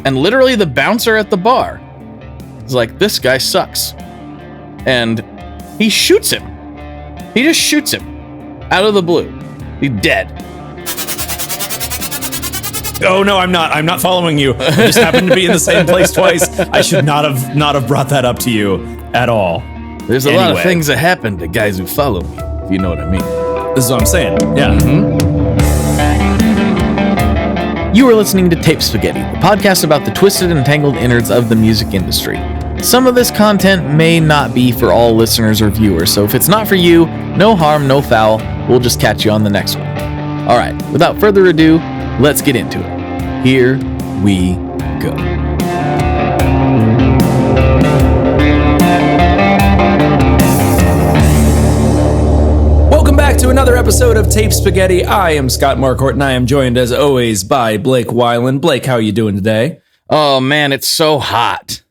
And literally the bouncer at the bar is like, this guy sucks. And he shoots him. He just shoots him out of the blue. He's dead. Oh no, I'm not following you. I just happened to be in the same place twice. I should not have brought that up to you at all. There's a lot of things that happen to guys who follow me, if you know what I mean. This is what I'm saying. Yeah. You are listening to Tape Spaghetti, the podcast about the twisted and tangled innards of the music industry. Some of this content may not be for all listeners or viewers, so if it's not for you, no harm, no foul. We'll just catch you on the next one. All right, without further ado, let's get into it. Here we go. Welcome back to another episode of Tape Spaghetti. I am Scott Marquardt, and I am joined as always by Blake Weiland. Blake, how are you doing today? Oh man, it's so hot.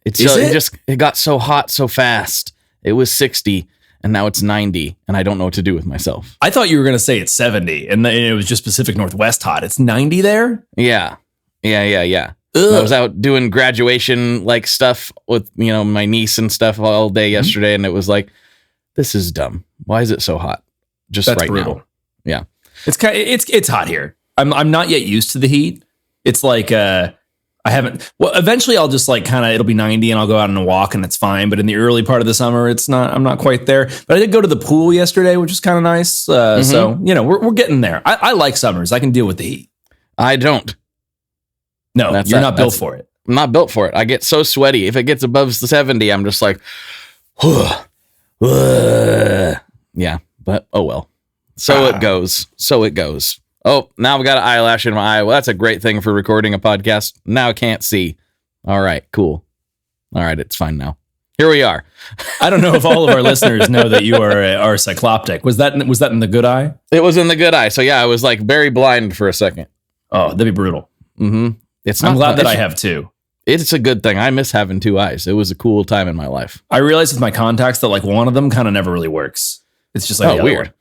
It got so hot so fast. It was 60 and now it's 90 and I don't know what to do with myself. I thought you were going to say it's 70 and it was just Pacific Northwest hot. It's 90 there? Yeah. I was out doing graduation like stuff with, my niece and stuff all day yesterday. And it was like, this is dumb. Why is it so hot? Just That's right brutal. now. Yeah. It's hot here. I'm not yet used to the heat. It's like, eventually I'll just it'll be 90 and I'll go out on a walk and it's fine. But in the early part of the summer, I'm not quite there. But I did go to the pool yesterday, which was kind of nice. So, we're getting there. I like summers. I can deal with the heat. I don't. No, you're not built for it. I'm not built for it. I get so sweaty. If it gets above 70, I'm just like, yeah, but oh well. So it goes. Oh, now I've got an eyelash in my eye. Well, that's a great thing for recording a podcast. Now I can't see. All right, cool. All right, it's fine now. Here we are. I don't know if all of our listeners know that you are cycloptic. Was that in the good eye? It was in the good eye. So yeah, I was like very blind for a second. Oh, that'd be brutal. Mm-hmm. I'm glad that I have two. It's a good thing. I miss having two eyes. It was a cool time in my life. I realized with my contacts that one of them kind of never really works. It's just like weird.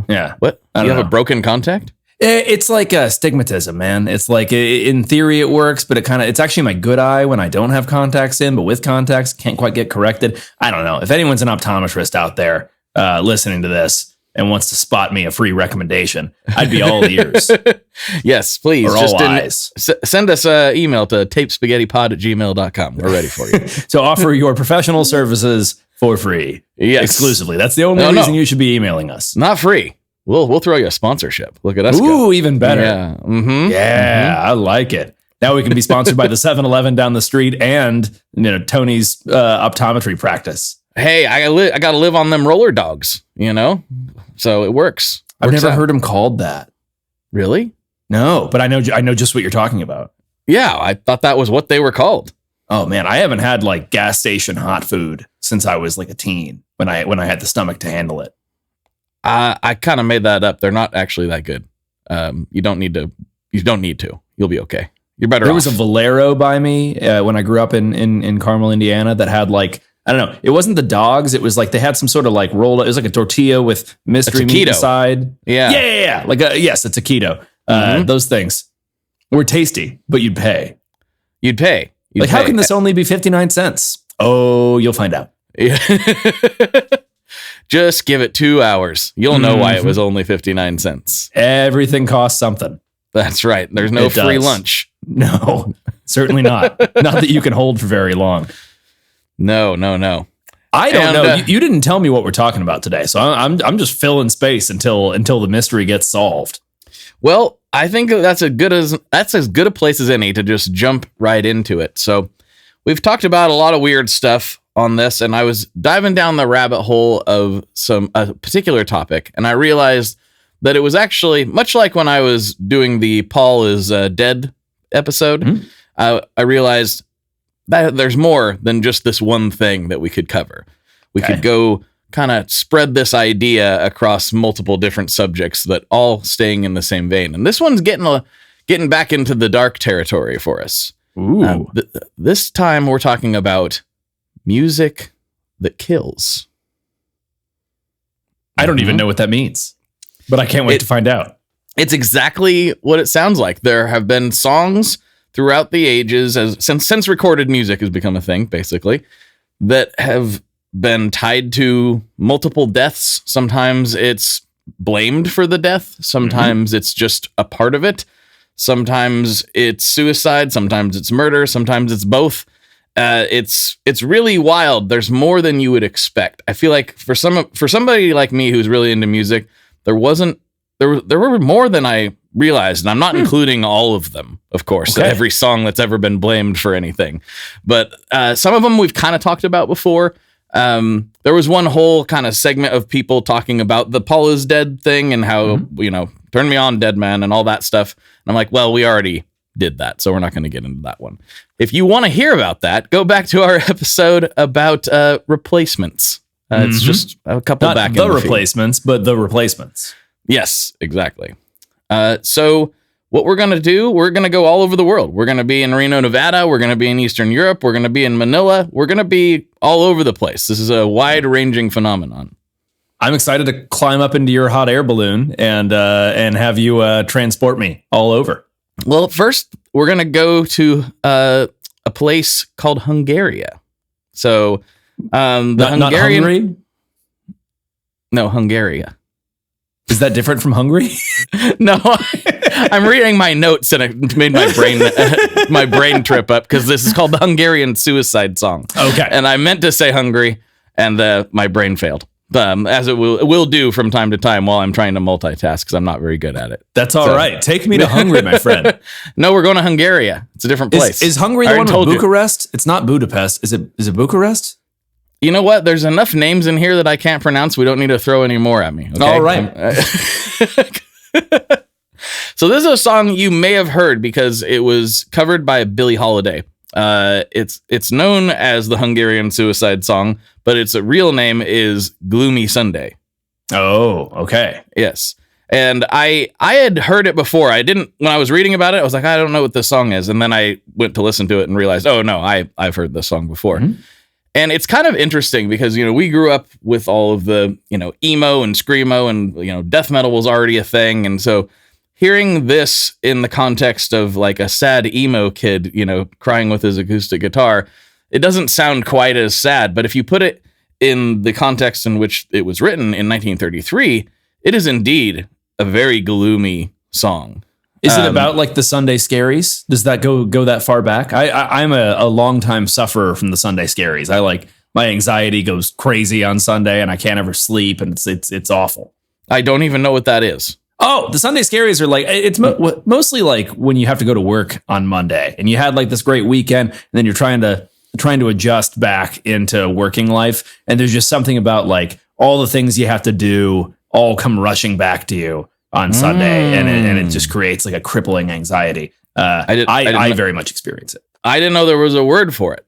Yeah. What? You have a broken contact? It's like astigmatism, man. It's like in theory it works, but it's actually my good eye when I don't have contacts in, but with contacts can't quite get corrected. I don't know. If anyone's an optometrist out there listening to this and wants to spot me a free recommendation, I'd be all ears. Yes, please. Or all eyes. Send us an email to tapespaghettipod@gmail.com. We're ready for you. So offer your professional services for free. Yes. Exclusively. That's the only reason you should be emailing us. Not free. We'll throw you a sponsorship. Look at us. Ooh, even better. Yeah. Mm-hmm. Yeah, I like it. Now we can be sponsored by the 7-Eleven down the street and Tony's optometry practice. Hey, I got to live on them roller dogs, so it works. I've never heard them called that. Really? No, but I know just what you're talking about. Yeah, I thought that was what they were called. Oh man, I haven't had gas station hot food since I was a teen when I had the stomach to handle it. I kind of made that up. They're not actually that good. You don't need to. You'll be okay. You're better off. There was a Valero by me when I grew up in Carmel, Indiana, that had I don't know. It wasn't the dogs. It was they had some sort of rolled. It was like a tortilla with mystery meat inside. Yeah. Yeah. Yes, it's a keto. Those things were tasty, but you'd pay. How can this only be 59 cents? Oh, you'll find out. Yeah. Just give it 2 hours. You'll know why it was only 59 cents. Everything costs something. That's right. There's no free lunch. No, certainly not. Not that you can hold for very long. No. I don't know. You didn't tell me what we're talking about today, so I'm just filling space until the mystery gets solved. Well, I think that's as good a place as any to just jump right into it. So we've talked about a lot of weird stuff on this, and I was diving down the rabbit hole of a particular topic, and I realized that it was actually much like when I was doing the Paul is Dead episode. Mm-hmm. I realized that there's more than just this one thing that we could cover. We could go kind of spread this idea across multiple different subjects that all staying in the same vein. And this one's getting back into the dark territory for us. Ooh. This time we're talking about music that kills. I don't even know what that means, but I can't wait to find out. It's exactly what it sounds like. There have been songs throughout the ages, since recorded music has become a thing, basically, that have been tied to multiple deaths. Sometimes it's blamed for the death. Sometimes it's just a part of it. Sometimes it's suicide. Sometimes it's murder. Sometimes it's both. It's really wild. There's more than you would expect. I feel like for somebody like me who's really into music, there were more than I realized, and I'm not including all of them, of course. Okay. Every song that's ever been blamed for anything, but some of them we've kind of talked about before. There was one whole kind of segment of people talking about the Paul is dead thing and how turn me on, dead man, and all that stuff. And I'm like, well, we already did that, so we're not going to get into that one. If you want to hear about that, go back to our episode about replacements. It's just a couple not back the in the replacements, but the replacements. Yes, exactly. So what we're going to do, we're going to go all over the world. We're going to be in Reno, Nevada. We're going to be in Eastern Europe. We're going to be in Manila. We're going to be all over the place. This is a wide-ranging phenomenon. I'm excited to climb up into your hot air balloon and have you transport me all over. Well, first, we're going to go to a place called Hungary. So not Hungary? No, Hungary. Is that different from Hungary? No, I'm reading my notes and it made my brain trip up because this is called the Hungarian Suicide Song. Okay. And I meant to say Hungary and my brain failed. As it will do from time to time while I'm trying to multitask because I'm not very good at it. That's all right. Take me to Hungary, my friend. No, we're going to Hungary. It's a different place. Is Hungary the one with Bucharest? It's not Budapest. Is it Bucharest? You know what? There's enough names in here that I can't pronounce. We don't need to throw any more at me. Okay? All right. So this is a song you may have heard because it was covered by Billie Holiday. It's known as the Hungarian Suicide Song, but its real name is Gloomy Sunday. Oh, okay. Yes. And I had heard it before. When I was reading about it, I was like, I don't know what this song is. And then I went to listen to it and realized, oh no, I've heard this song before. Mm-hmm. And it's kind of interesting because, we grew up with all of the, emo and screamo and, death metal was already a thing. And so hearing this in the context of like a sad emo kid, crying with his acoustic guitar, it doesn't sound quite as sad. But if you put it in the context in which it was written in 1933, it is indeed a very gloomy song. Is it about like the Sunday scaries? Does that go that far back? I'm a longtime sufferer from the Sunday scaries. My anxiety goes crazy on Sunday and I can't ever sleep and it's awful. I don't even know what that is. Oh, the Sunday scaries are like, it's mostly like when you have to go to work on Monday and you had like this great weekend and then you're trying to adjust back into working life. And there's just something about like all the things you have to do all come rushing back to you on Sunday, and it just creates like a crippling anxiety. I very much experience it. I didn't know there was a word for it,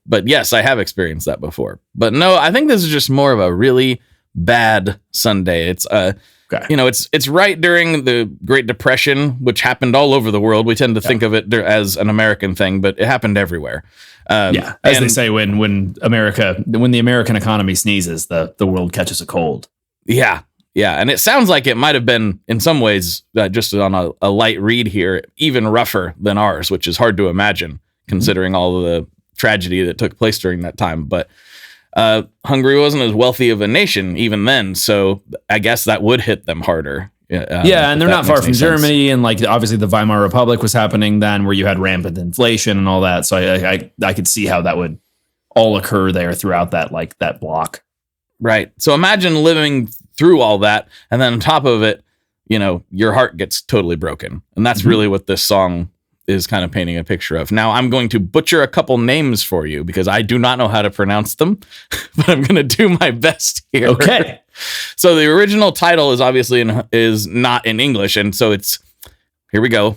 but yes, I have experienced that before. But no, I think this is just more of a really bad Sunday. It's it's right during the Great Depression, which happened all over the world. We tend to think of it as an American thing, but it happened everywhere. As they say, when the American economy sneezes, the world catches a cold. Yeah. Yeah, and it sounds like it might have been, in some ways, just on a light read here, even rougher than ours, which is hard to imagine, considering all of the tragedy that took place during that time. But Hungary wasn't as wealthy of a nation even then, so I guess that would hit them harder. And they're not far from Germany, and like obviously the Weimar Republic was happening then, where you had rampant inflation and all that. So I could see how that would all occur there throughout that block. Right. So imagine living through all that, and then on top of it, your heart gets totally broken. And that's really what this song is kind of painting a picture of. Now, I'm going to butcher a couple names for you because I do not know how to pronounce them, but I'm going to do my best here. Okay. So the original title is obviously is not in English, and so here we go.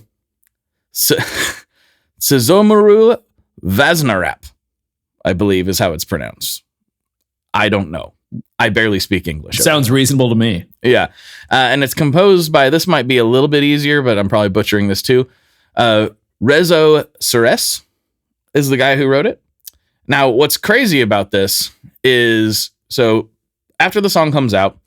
Szomoru Vaznarap, I believe is how it's pronounced. I don't know. I barely speak English. Sounds reasonable to me. Yeah. And it's composed by, this might be a little bit easier, but I'm probably butchering this too. Rezo Sures is the guy who wrote it. Now, what's crazy about this is, so after the song comes out,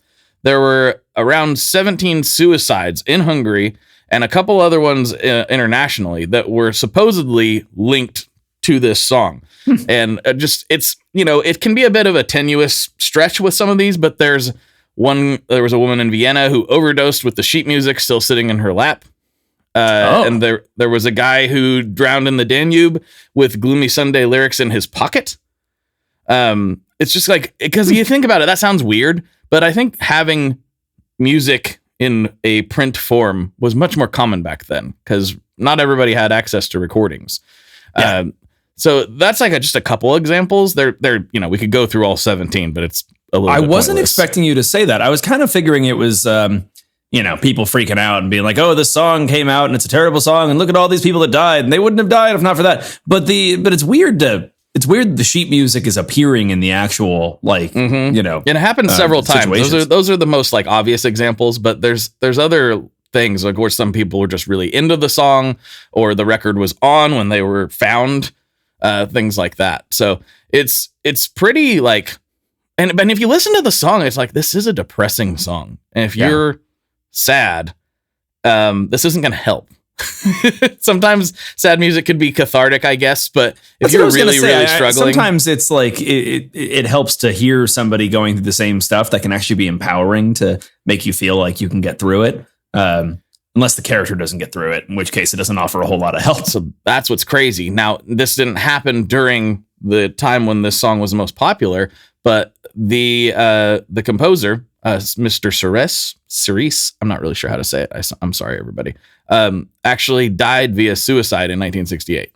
there were around 17 suicides in Hungary, and a couple other ones internationally that were supposedly linked to this song. And it's, it can be a bit of a tenuous stretch with some of these, but there was a woman in Vienna who overdosed with the sheet music still sitting in her lap. And there was a guy who drowned in the Danube with Gloomy Sunday lyrics in his pocket. It's just like, because you think about it, that sounds weird, but I think having music in a print form was much more common back then because not everybody had access to recordings. Yeah. So that's like just a couple examples. They're we could go through all 17, but it's a little. I wasn't pointless. Expecting you to say that. I was kind of figuring it was, people freaking out and being like, "Oh, this song came out and it's a terrible song, and look at all these people that died, and they wouldn't have died if not for that." But it's weird the sheet music is appearing in the actual and it happens several times. Those are the most like obvious examples, but there's other things like where some people were just really into the song or the record was on when they were found. Things like that. So it's pretty like, and if you listen to the song, it's like, this is a depressing song. And if you're sad, this isn't going to help. Sometimes sad music could be cathartic, I guess. But if you're really struggling, sometimes it's like, it helps to hear somebody going through the same stuff that can actually be empowering to make you feel like you can get through it. Unless the character doesn't get through it, in which case it doesn't offer a whole lot of help. So that's what's crazy. Now, this didn't happen during the time when this song was the most popular, but the composer, Mr. Cerise, I'm not really sure how to say it. I'm sorry, everybody. Actually died via suicide in 1968.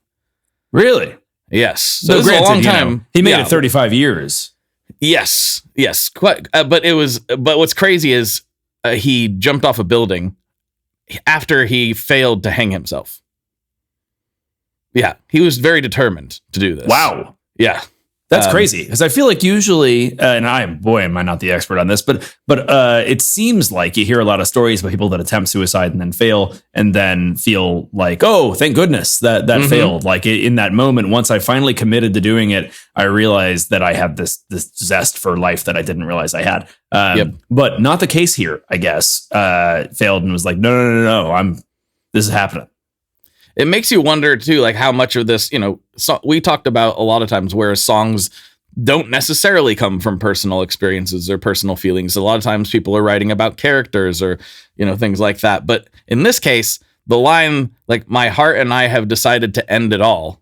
Really? Yes. So this is a long time. He made it 35 years. Yes. Quite. But what's crazy is he jumped off a building after he failed to hang himself. Yeah, he was very determined to do this. Wow. Yeah. That's crazy. Because I feel like usually, and am I not the expert on this, but it seems like you hear a lot of stories about people that attempt suicide and then fail and then feel like, oh, thank goodness that failed. Like in that moment, once I finally committed to doing it, I realized that I had this zest for life that I didn't realize I had. But not the case here, I guess. Failed and was like, no, this is happening. It makes you wonder too, like how much of this, we talked about a lot of times where songs don't necessarily come from personal experiences or personal feelings. A lot of times people are writing about characters or, things like that. But in this case, the line, like, my heart and I have decided to end it all,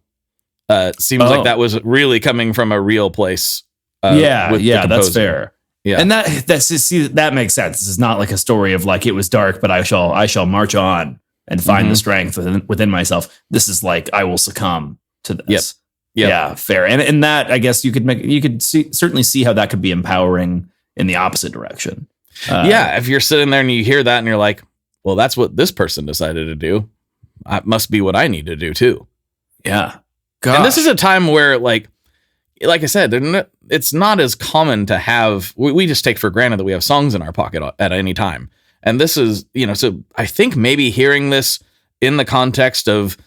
seems like that was really coming from a real place. That's fair. Yeah. And that makes sense. This is not like a story of like, it was dark, but I shall march on and find the strength within myself. This is like, I will succumb to this. Yep. Yeah, fair. And that, I guess you could certainly see how that could be empowering in the opposite direction. If you're sitting there and you hear that and you're like, well, that's what this person decided to do. It must be what I need to do too. Yeah. Gosh. And this is a time where like I said, it's not as common to have, we just take for granted that we have songs in our pocket at any time. And this is, so I think maybe hearing this in the context of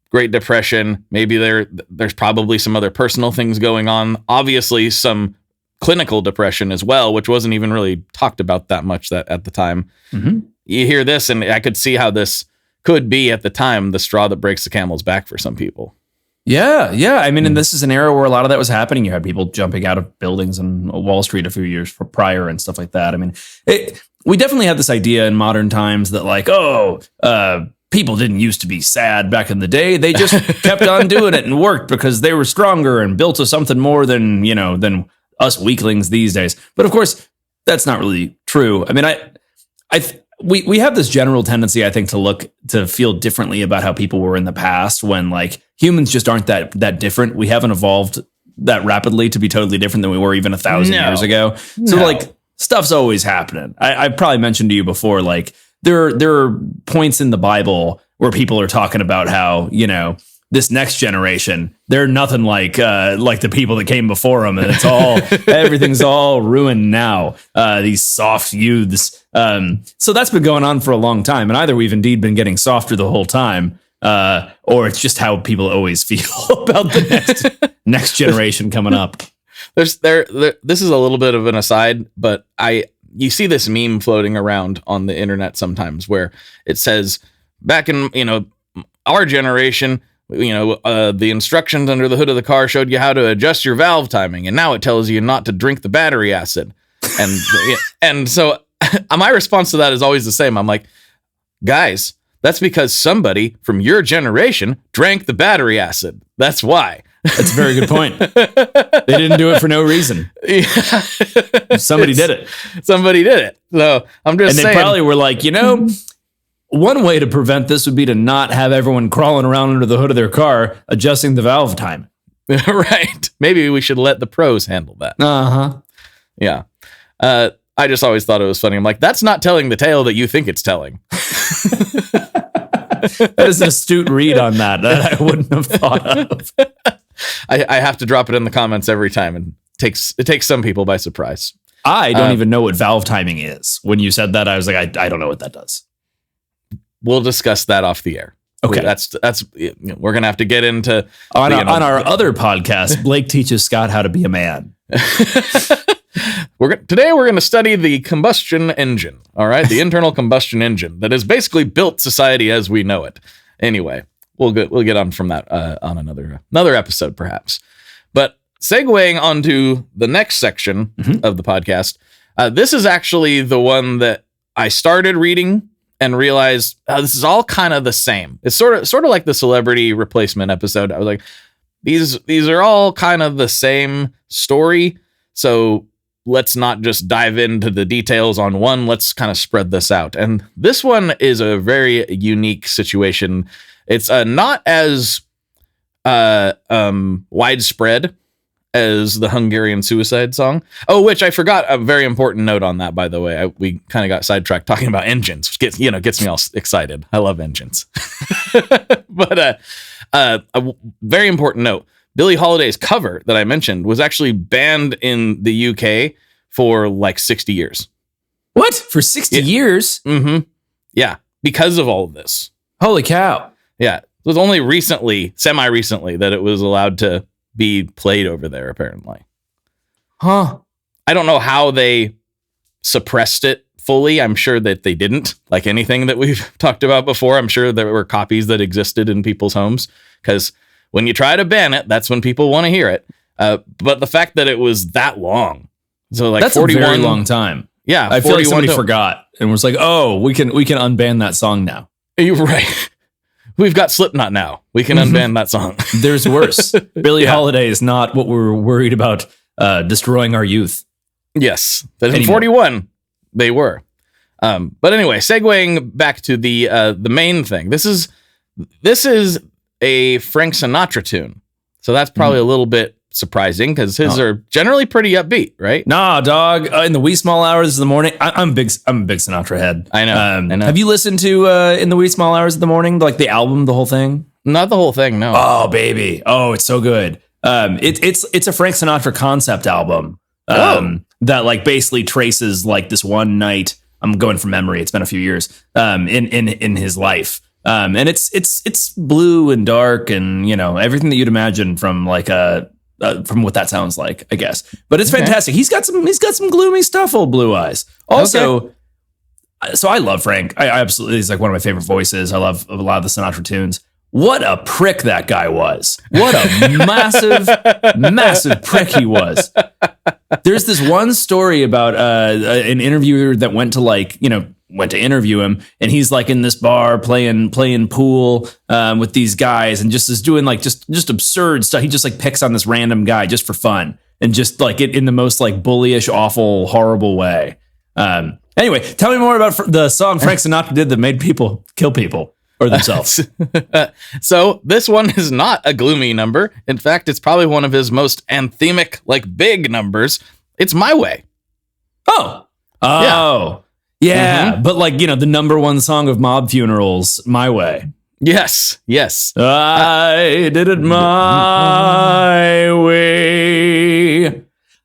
Great Depression, maybe there's probably some other personal things going on. Obviously, some clinical depression as well, which wasn't even really talked about that much at the time. Mm-hmm. You hear this, and I could see how this could be at the time the straw that breaks the camel's back for some people. Yeah. I mean, and this is an era where a lot of that was happening. You had people jumping out of buildings on Wall Street a few years prior and stuff like that. I mean, we definitely have this idea in modern times that like, people didn't used to be sad back in the day. They just kept on doing it and worked because they were stronger and built to something more than us weaklings these days. But of course, that's not really true. I mean, we have this general tendency, I think, to feel differently about how people were in the past when like humans just aren't that different. We haven't evolved that rapidly to be totally different than we were even 1,000 years ago. So like stuff's always happening. I probably mentioned to you before, like there are points in the Bible where people are talking about how, this next generation, they're nothing like the people that came before them. And it's all, everything's all ruined now. These soft youths. So that's been going on for a long time. And either we've indeed been getting softer the whole time, or it's just how people always feel about the next generation coming up. This is a little bit of an aside, but you see this meme floating around on the internet sometimes where it says, back in, our generation, the instructions under the hood of the car showed you how to adjust your valve timing, and now it tells you not to drink the battery acid. And and so my response to that is always the same. I'm like, guys, that's because somebody from your generation drank the battery acid. That's why. That's a very good point. They didn't do it for no reason. Yeah. Somebody did it. Somebody did it. So I'm just saying. And they probably were like, one way to prevent this would be to not have everyone crawling around under the hood of their car adjusting the valve time. Right. Maybe we should let the pros handle that. Uh-huh. Yeah. I just always thought it was funny. I'm like, that's not telling the tale that you think it's telling. That is an astute read on that I wouldn't have thought of. I have to drop it in the comments every time, and it takes some people by surprise. I don't even know what valve timing is. When you said that, I was like, I don't know what that does. We'll discuss that off the air. Okay, that's we're gonna have to get into on our other podcast. Blake teaches Scott how to be a man. Today we're going to study the combustion engine. All right, the internal combustion engine that has basically built society as we know it. Anyway, we'll get on from that on another episode perhaps. But segueing onto the next section of the podcast, this is actually the one that I started reading and realized this is all kind of the same. It's sort of like the celebrity replacement episode. I was like, these are all kind of the same story. So let's not just dive into the details on one. Let's kind of spread this out. And this one is a very unique situation. It's not as widespread as the Hungarian suicide song. Oh, which I forgot a very important note on that, by the way. We kind of got sidetracked talking about engines, which gets me all excited. I love engines. But a very important note. Billie Holiday's cover that I mentioned was actually banned in the UK for like 60 years. What? For 60 years? Mm-hmm. Yeah, because of all of this. Holy cow. Yeah, it was only semi-recently, that it was allowed to be played over there, apparently. Huh. I don't know how they suppressed it fully. I'm sure that they didn't. Like anything that we've talked about before, I'm sure there were copies that existed in people's homes, because when you try to ban it, that's when people want to hear it. But the fact that it was that long, so like that's 41, a very long time. Yeah, I feel like somebody forgot and was like, "Oh, we can unban that song now." You're right. We've got Slipknot now. We can unban that song. There's worse. Billie Holiday is not what we're worried about destroying our youth. Yes, but in 41 they were. But anyway, segueing back to the main thing. This is a Frank Sinatra tune. So that's probably a little bit surprising, because his are generally pretty upbeat, right? Nah, dog. In the wee small hours of the morning, I'm a big Sinatra head. I know. Have you listened to In the Wee Small Hours of the Morning, like the album, the whole thing? Not the whole thing, no. Oh, baby. Oh, it's so good. It's a Frank Sinatra concept album that like basically traces like this one night. I'm going from memory. It's been a few years in his life. And it's blue and dark and, everything that you'd imagine from like from what that sounds like, I guess. But it's fantastic. He's got some gloomy stuff, old Blue Eyes. Also, so I love Frank. I absolutely, he's like one of my favorite voices. I love a lot of the Sinatra tunes. What a prick that guy was. What a massive prick he was. There's this one story about an interviewer that went to interview him, and he's like in this bar playing pool with these guys, and just is doing like just absurd stuff. He just like picks on this random guy just for fun, and just like it in the most like bullyish, awful, horrible way. Anyway, tell me more about the song Frank Sinatra did that made people kill people or themselves. So this one is not a gloomy number. In fact, it's probably one of his most anthemic, like big numbers. It's My Way. Oh. Yeah, but like, the number one song of mob funerals, My Way. Yes. I did it my way.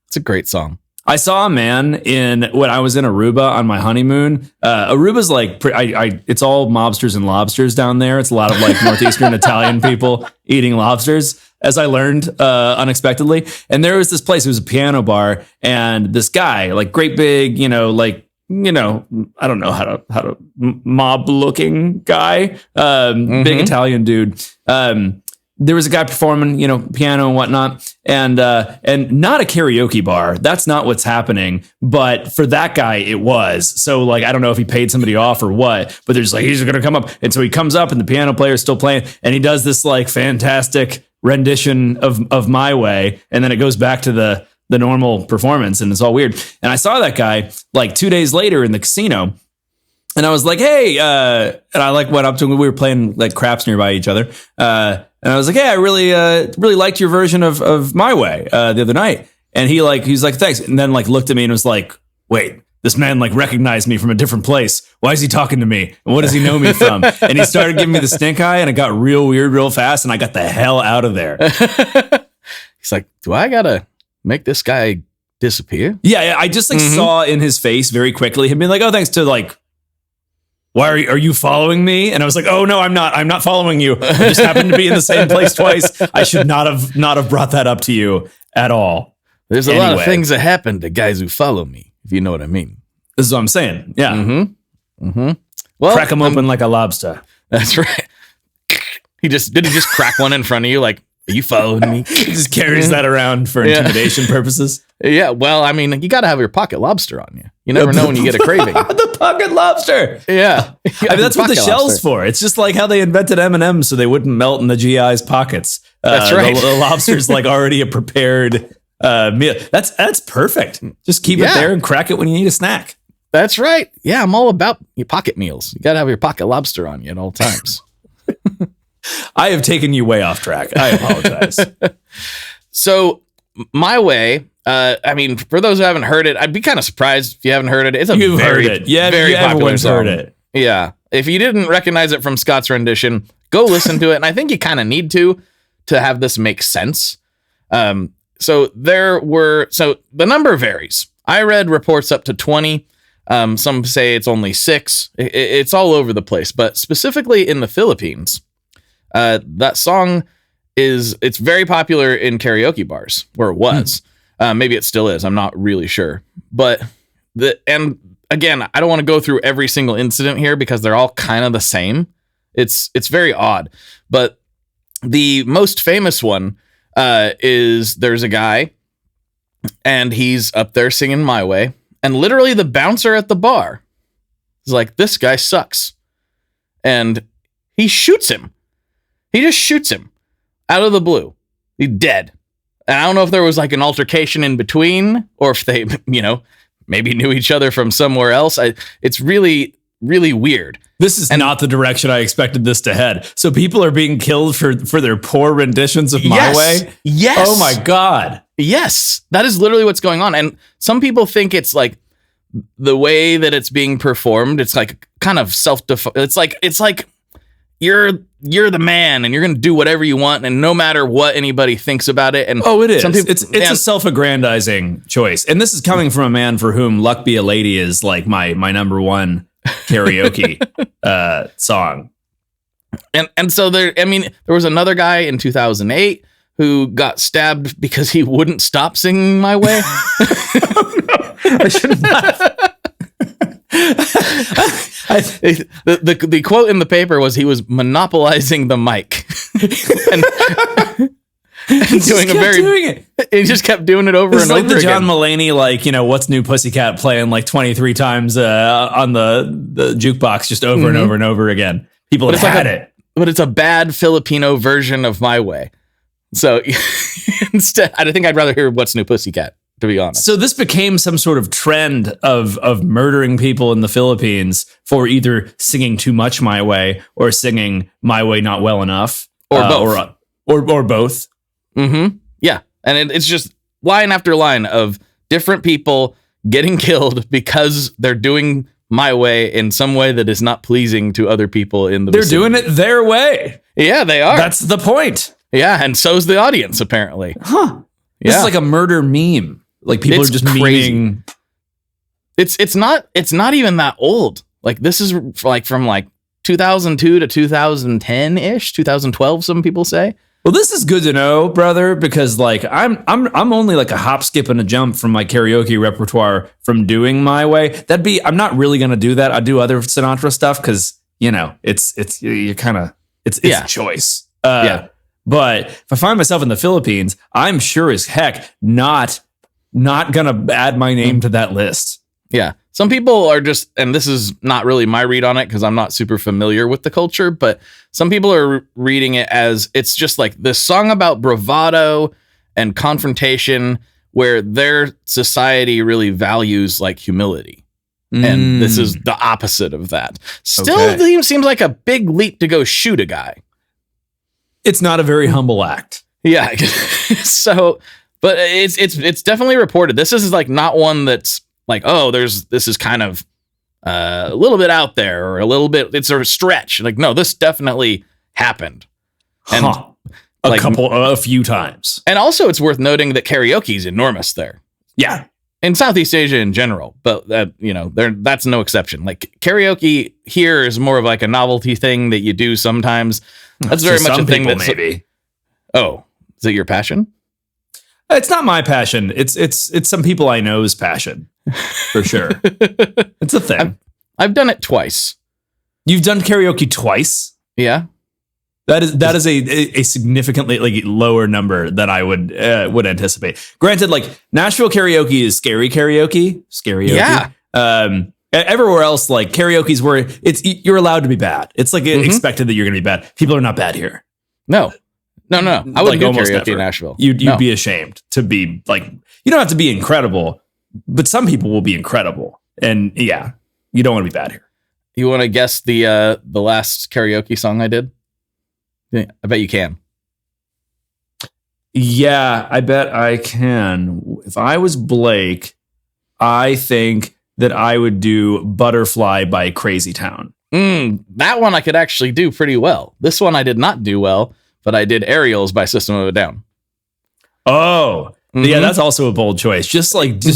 It's a great song. I saw a man when I was in Aruba on my honeymoon. Aruba's like, it's all mobsters and lobsters down there. It's a lot of like Northeastern Italian people eating lobsters, as I learned unexpectedly. And there was this place, it was a piano bar, and this guy, like great big, I don't know how to mob looking guy, big Italian dude. There was a guy performing, piano and whatnot, and not a karaoke bar. That's not what's happening. But for that guy, it was. So like, I don't know if he paid somebody off or what, but they're just like, he's going to come up. And so he comes up and the piano player is still playing and he does this like fantastic rendition of My Way. And then it goes back to the normal performance and it's all weird. And I saw that guy like 2 days later in the casino. And I was like, hey, and I like went up to him. We were playing like craps nearby each other. And I was like, hey, I really liked your version of My Way the other night. And he's like, thanks. And then like looked at me and was like, wait, this man like recognized me from a different place. Why is he talking to me? And what does he know me from? And he started giving me the stink eye and it got real weird real fast. And I got the hell out of there. He's like, do I gotta make this guy disappear? Yeah. I just like saw in his face very quickly him being like, oh, thanks to like, why are you following me? And I was like, oh no, I'm not following you. I just happened to be in the same place twice. I should not have brought that up to you at all. There's a lot of things that happen to guys who follow me, if you know what I mean. This is what I'm saying. Yeah. Well, crack them open like a lobster. That's right. Did he just crack one in front of you? Like, are you following me? He just carries that around for intimidation purposes. Yeah, well, I mean, you got to have your pocket lobster on you. You never know when you get a craving. The pocket lobster. Yeah. I mean, that's what the shell's for. It's just like how they invented M&Ms so they wouldn't melt in the GI's pockets. That's right. The lobster's like already a prepared meal. That's perfect. Just keep it there and crack it when you need a snack. That's right. Yeah, I'm all about your pocket meals. You got to have your pocket lobster on you at all times. I have taken you way off track. I apologize. So, My Way, I mean, for those who haven't heard it, I'd be kind of surprised if you haven't heard it. It's You've heard it. Yeah, very popular everyone's song. heard it. Yeah. If you didn't recognize it from Scott's rendition, go listen to it. And I think you kind of need to have this make sense. So the number varies. I read reports up to 20. Some say it's only 6. It's all over the place. But specifically in the Philippines, that song it's very popular in karaoke bars, or it was. Maybe it still is. I'm not really sure. But and again, I don't want to go through every single incident here because they're all kind of the same. It's very odd. But the most famous one is there's a guy and he's up there singing My Way, and literally the bouncer at the bar is like, this guy sucks. And he shoots him. He just shoots him out of the blue. He's dead. And I don't know if there was like an altercation in between or if they, maybe knew each other from somewhere else. It's really, really weird. This is not the direction I expected this to head. So people are being killed for their poor renditions of My Way? Yes. Oh my God. Yes. That is literally what's going on. And some people think it's like the way that it's being performed. It's like kind of self-defined. It's like you're the man and you're going to do whatever you want. And no matter what anybody thinks about it. And it is. It's a self-aggrandizing choice. And this is coming from a man for whom Luck Be a Lady is like my number one karaoke song. And so there was another guy in 2008 who got stabbed because he wouldn't stop singing My Way. Oh, no. I shouldn't laugh. The quote in the paper was he was monopolizing the mic and doing it. He just kept doing it over and over again. It's like the John Mulaney, What's New Pussycat playing like 23 times on the jukebox just over and over and over again. People have had it. But it's a bad Filipino version of My Way. So instead, I think I'd rather hear What's New Pussycat, to be honest. So this became some sort of trend of murdering people in the Philippines for either singing too much My Way or singing My Way not well enough. Or both. Or both. Mm-hmm. Yeah. And it's just line after line of different people getting killed because they're doing My Way in some way that is not pleasing to other people in the vicinity. They're doing it their way. Yeah, they are. That's the point. Yeah, and so's the audience, apparently. Huh. This is like a murder meme. Like people are just memeing. It's not even that old. Like this is like from like 2002 to 2010-ish, 2012, some people say. Well, this is good to know, brother, because like I'm only like a hop, skip, and a jump from my karaoke repertoire from doing My Way. I'm not really gonna do that. I do other Sinatra stuff because it's a choice. But if I find myself in the Philippines, I'm sure as heck not gonna add my name to that list. Yeah. Some people are just, and this is not really my read on it because I'm not super familiar with the culture, but some people are reading it as it's just like this song about bravado and confrontation where their society really values like humility. And this is the opposite of that. Still seems like a big leap to go shoot a guy. It's not a very humble act. Yeah. So, but it's definitely reported. This is like not one that's like, oh, this is kind of a little bit out there or a little bit, it's a stretch. Like, no, this definitely happened. And a few times. And also it's worth noting that karaoke is enormous there. Yeah. In Southeast Asia in general, but that's no exception. Like karaoke here is more of like a novelty thing that you do sometimes. That's very much a thing that's maybe. Oh, is it your passion? It's not my passion. It's some people I know's passion, for sure. It's a thing. I've done it twice. You've done karaoke twice? Yeah. That is a significantly like lower number than I would anticipate. Granted, like Nashville karaoke is scary karaoke. Yeah. Everywhere else, like karaoke's where you're allowed to be bad. It's like expected that you're going to be bad. People are not bad here. No. I wouldn't like do almost karaoke never. in Nashville. You'd be ashamed to be like, you don't have to be incredible, but some people will be incredible. And yeah, you don't want to be bad here. You want to guess the last karaoke song I did? Yeah, I bet you can. Yeah, I bet I can. If I was Blake, I think that I would do Butterfly by Crazy Town. That one I could actually do pretty well. This one I did not do well, but I did Aerials by System of a Down. Oh, yeah, that's also a bold choice. Just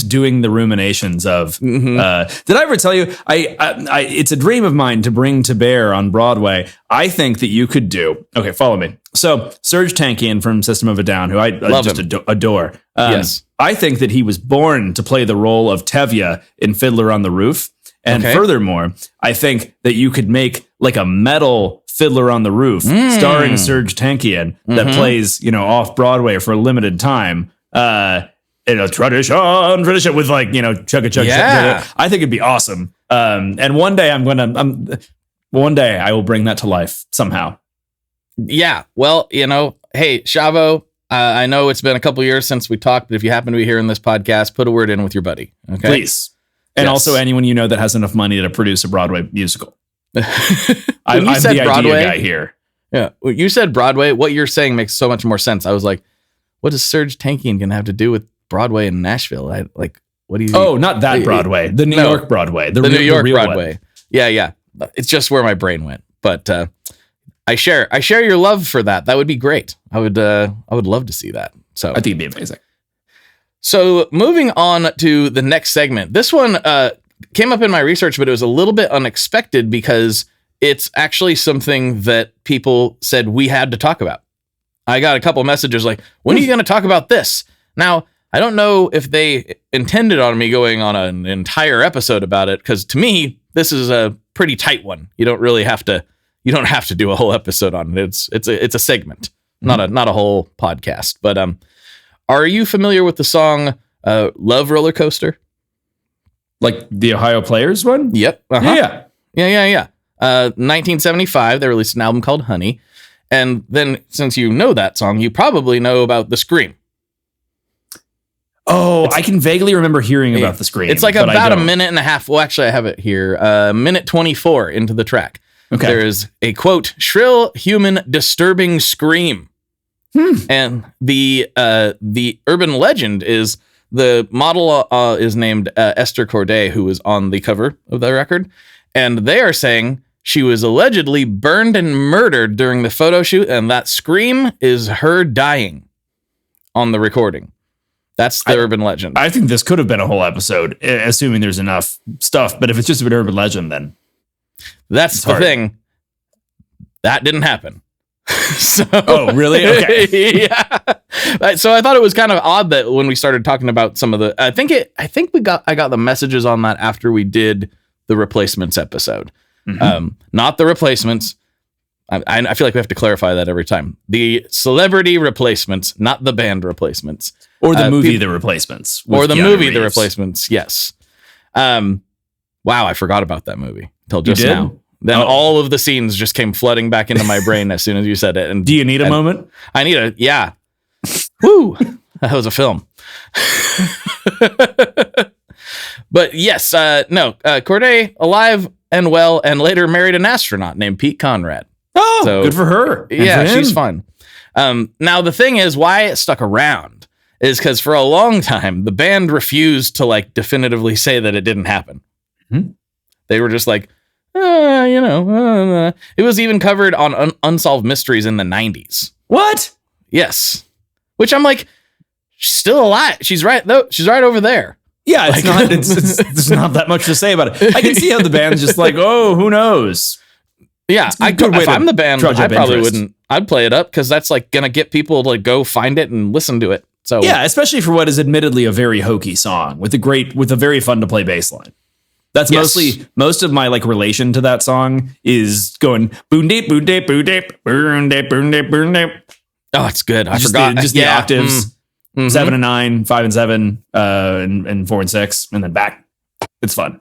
doing the ruminations of. Did I ever tell you? It's a dream of mine to bring to bear on Broadway. I think that you could do. Okay, follow me. So Serge Tankian from System of a Down, who I just adore. Yes, I think that he was born to play the role of Tevye in Fiddler on the Roof. And furthermore, I think that you could make like a metal Fiddler on the Roof starring Serge Tankian that plays, off Broadway for a limited time. Tradition with like, chugga chugga. Yeah. I think it'd be awesome. And one day I will bring that to life somehow. Yeah. Well, hey, Shavo, I know it's been a couple years since we talked, but if you happen to be hearing this podcast, put a word in with your buddy. Okay. Please. And also anyone that has enough money to produce a Broadway musical. I'm the Broadway idea guy here. Yeah. When you said Broadway, what you're saying makes so much more sense. I was like, what is Serge Tankian going to have to do with Broadway in Nashville? What do you? Oh, not that Broadway. The New York Broadway. The New York real Broadway. One. Yeah. It's just where my brain went. But I share your love for that. That would be great. I would love to see that. So I think it'd be amazing. So moving on to the next segment. This one came up in my research, but it was a little bit unexpected because it's actually something that people said we had to talk about. I got a couple messages like, when are you going to talk about this? Now, I don't know if they intended on me going on an entire episode about it, because to me, this is a pretty tight one. You don't have to do a whole episode on it. It's a segment, not a whole podcast. But are you familiar with the song Love Roller Coaster? Like the Ohio Players one? Yep. Uh-huh. Yeah. 1975, they released an album called Honey. And then since you know that song, you probably know about The Scream. Oh, I can vaguely remember hearing about The Scream. It's like about a minute and a half. Well, actually, I have it here. Minute 24 into the track. Okay. There is a quote, shrill, human, disturbing scream. And the urban legend is the model is named Esther Corday, who was on the cover of the record. And they are saying she was allegedly burned and murdered during the photo shoot, and that scream is her dying on the recording. That's the urban legend. I think this could have been a whole episode, assuming there's enough stuff. But if it's just an urban legend, then that's the thing. That didn't happen. Oh, really? Okay. Yeah. So I thought it was kind of odd that when we started talking about some of the, I got the messages on that after we did the Replacements episode. Not the Replacements. I feel like we have to clarify that every time. The celebrity Replacements, not the band Replacements. Or the movie The Replacements. Or the Keanu movie Reeves. The Replacements, yes. Wow, I forgot about that movie until just You did? now. Then all of the scenes just came flooding back into my brain as soon as you said it. And Do you need a moment? I need a, yeah. Woo! That was a film. But yes, Corday, alive and well, and later married an astronaut named Pete Conrad. Oh, so, good for her. Yeah, she's fun. Now, the thing is, why it stuck around is because for a long time, the band refused to like definitively say that it didn't happen. Mm-hmm. They were just like, it was even covered on Unsolved Mysteries in the 90s. What? Yes. Which I'm like, she's still alive. She's right, though. She's right over there. Yeah, there's not that much to say about it. I can see how the band's just like, oh, who knows? Yeah, if I'm the band, I probably wouldn't. I'd play it up because that's like gonna get people to like go find it and listen to it. So yeah, especially for what is admittedly a very hokey song with a very fun to play bass line. That's most of my like relation to that song is going boom deep boom deep boom deep boom deep boom deep boom deep. Oh, it's good. I forgot the octaves, 7 and 9, 5 and 7, and 4 and 6, and then back. It's fun.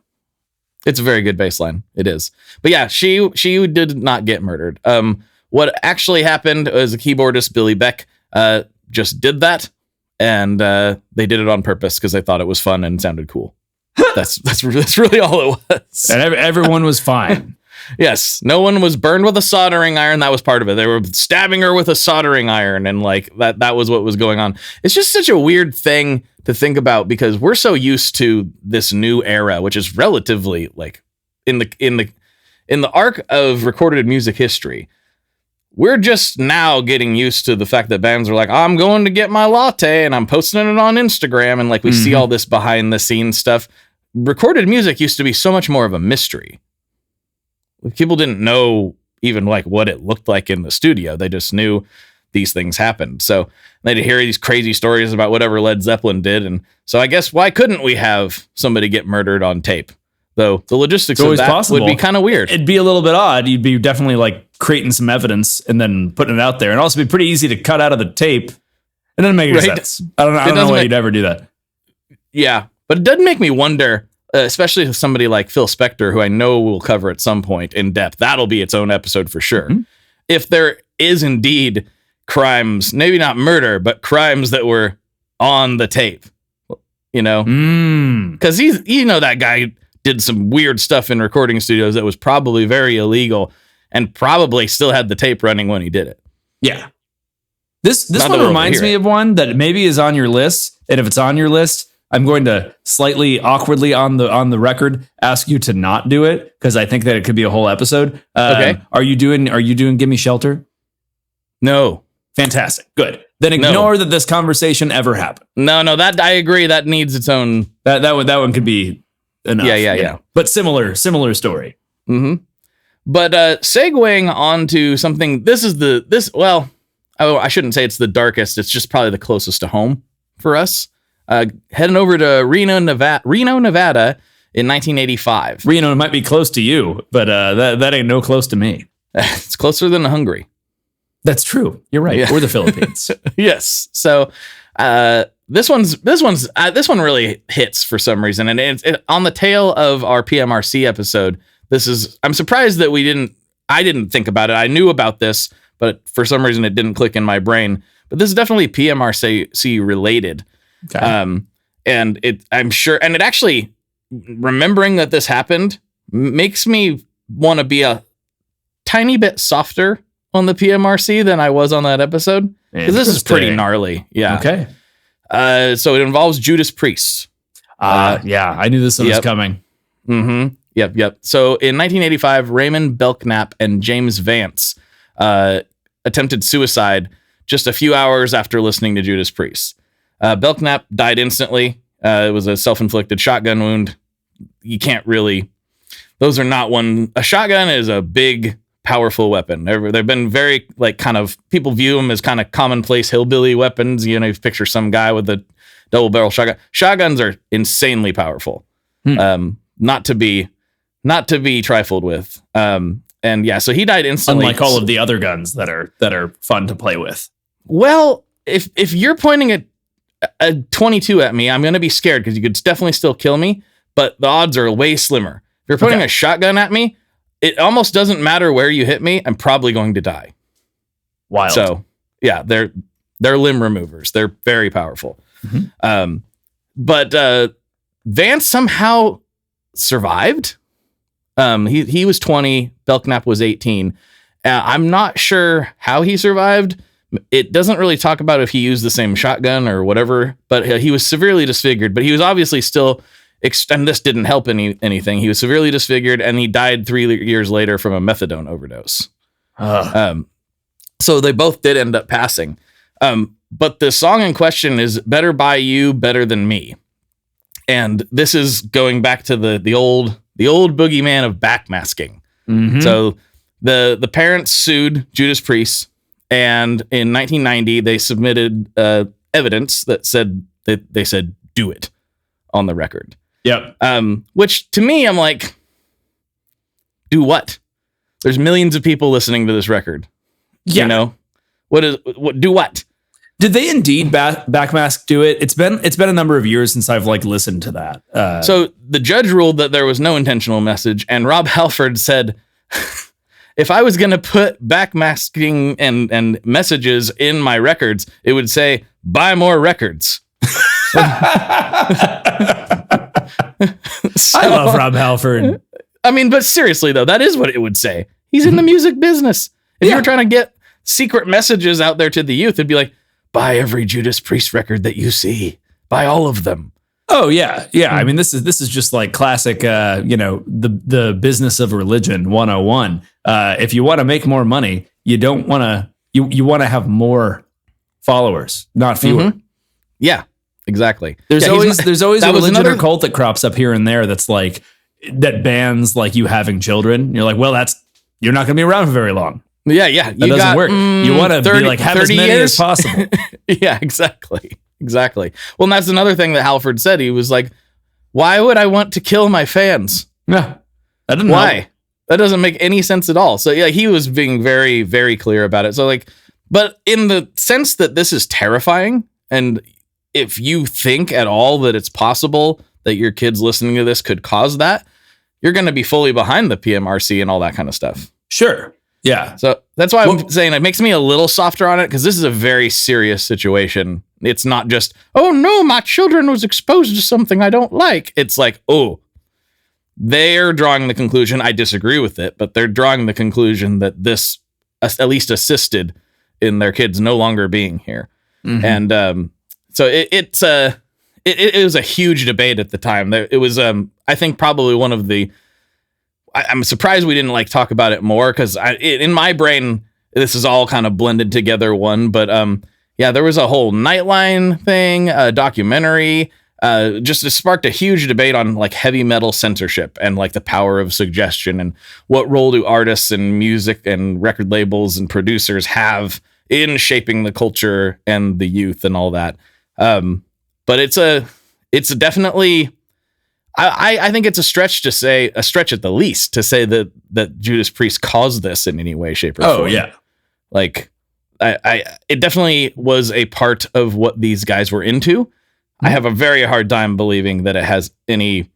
It's a very good bass line. It is. But yeah, she did not get murdered. What actually happened was the keyboardist Billie Beck just did that, and they did it on purpose because they thought it was fun and sounded cool. That's really all it was. And everyone was fine. Yes, no one was burned with a soldering iron. That was part of it. They were stabbing her with a soldering iron, and like that was what was going on. It's just such a weird thing to think about because we're so used to this new era, which is relatively like in the arc of recorded music history. We're just now getting used to the fact that bands are like, I'm going to get my latte and I'm posting it on Instagram, and like we see all this behind the scenes stuff. Recorded music used to be so much more of a mystery. People didn't know even like what it looked like in the studio. They just knew these things happened. So they'd hear these crazy stories about whatever Led Zeppelin did. And so I guess why couldn't we have somebody get murdered on tape? Though the logistics of that would be kind of weird. It'd be a little bit odd. You'd be definitely like creating some evidence and then putting it out there. And also be pretty easy to cut out of the tape. It doesn't make any sense. I don't know why you'd ever do that. Yeah, but it doesn't make me wonder, especially with somebody like Phil Spector, who I know we'll cover at some point in depth. That'll be its own episode for sure. Mm-hmm. If there is indeed crimes, maybe not murder, but crimes that were on the tape, you know, because that guy did some weird stuff in recording studios that was probably very illegal and probably still had the tape running when he did it. Yeah. This one reminds me of one that maybe is on your list. And if it's on your list, I'm going to slightly awkwardly on the record ask you to not do it because I think that it could be a whole episode. Okay. Are you doing Give Me Shelter? No. Fantastic. Good. Then ignore that this conversation ever happened. No, that I agree. That needs its own. That one could be enough. Yeah. But similar story. Mm-hmm. But segueing on to something. I shouldn't say it's the darkest. It's just probably the closest to home for us. Heading over to Reno, Nevada in 1985. Reno might be close to you, but that ain't no close to me. It's closer than Hungary. That's true. You're right. Yeah. Or the Philippines. Yes. So this one really hits for some reason, and it's on the tail of our PMRC episode. I'm surprised that I didn't think about it. I knew about this, but for some reason it didn't click in my brain. But this is definitely PMRC related. Okay. I'm sure, and it actually, remembering that this happened makes me want to be a tiny bit softer on the PMRC than I was on that episode. Because this is pretty gnarly. Yeah. Okay. So it involves Judas Priest. Yeah, I knew this one was coming. Mm-hmm. Yep. So in 1985, Raymond Belknap and James Vance attempted suicide just a few hours after listening to Judas Priest. Belknap died instantly. It was a self-inflicted shotgun wound. You can't really... Those are not one... A shotgun is a big powerful weapon. They've been very like kind of people view them as kind of commonplace hillbilly weapons. You know, you picture some guy with a double barrel shotgun. Shotguns are insanely powerful. Not to be trifled with. And yeah, so he died instantly. Unlike all of the other guns that are fun to play with. Well, if you're pointing a 22 at me, I'm going to be scared because you could definitely still kill me, but the odds are way slimmer. If you're pointing a shotgun at me, it almost doesn't matter where you hit me. I'm probably going to die. Wild. So yeah, they're limb removers. They're very powerful. But Vance somehow survived. He was 20. Belknap was 18. I'm not sure how he survived. It doesn't really talk about if he used the same shotgun or whatever, but he was severely disfigured, but he was obviously still, and this didn't help anything. He was severely disfigured and he died 3 years later from a methadone overdose. So they both did end up passing. But the song in question is Better By You, Better Than Me. And this is going back to the old boogeyman of backmasking. So the parents sued Judas Priest, and in 1990 they submitted evidence that said they said do it on the record. Yep. Which to me, I'm like, do what? There's millions of people listening to this record. Yeah. You know, do what? Did they indeed backmask do it? It's been a number of years since I've like listened to that. So the judge ruled that there was no intentional message, and Rob Halford said, if I was going to put backmasking and messages in my records, it would say, buy more records. I love Rob Halford. I mean, but seriously, though, that is what it would say. He's in the music business. If you were trying to get secret messages out there to the youth, it'd be like, buy every Judas Priest record that you see. Buy all of them. Oh yeah. Yeah. I mean, this is just like classic, the business of religion 101. If you want to make more money, you don't want to, you want to have more followers, not fewer. Yeah, exactly. There's always a religion or cult that crops up here and there. That's like, that bans like you having children. You're like, well, you're not going to be around for very long. Yeah. That doesn't work. You want to be like, have as many as possible. Yeah, exactly. Well, and that's another thing that Halford said. He was like, why would I want to kill my fans? Yeah. Why? That doesn't make any sense at all. So yeah, he was being very, very clear about it. So like, but in the sense that this is terrifying, and if you think at all that it's possible that your kids listening to this could cause that, you're going to be fully behind the PMRC and all that kind of stuff. Sure. Yeah. So that's why I'm saying it makes me a little softer on it, because this is a very serious situation. It's not just, oh no, my children was exposed to something I don't like. It's like, oh, they're drawing the conclusion. I disagree with it, but they're drawing the conclusion that this at least assisted in their kids no longer being here. And so it was a huge debate at the time. It was, I think, probably one of the, I'm surprised we didn't like talk about it more, because in my brain, this is all kind of blended together one. But yeah, there was a whole Nightline thing, a documentary. Just it sparked a huge debate on like heavy metal censorship and like the power of suggestion, and what role do artists and music and record labels and producers have in shaping the culture and the youth and all that. But it's definitely, I think it's a stretch at the least to say that Judas Priest caused this in any way, shape, or form. Oh yeah. Like it definitely was a part of what these guys were into. I have a very hard time believing that it has any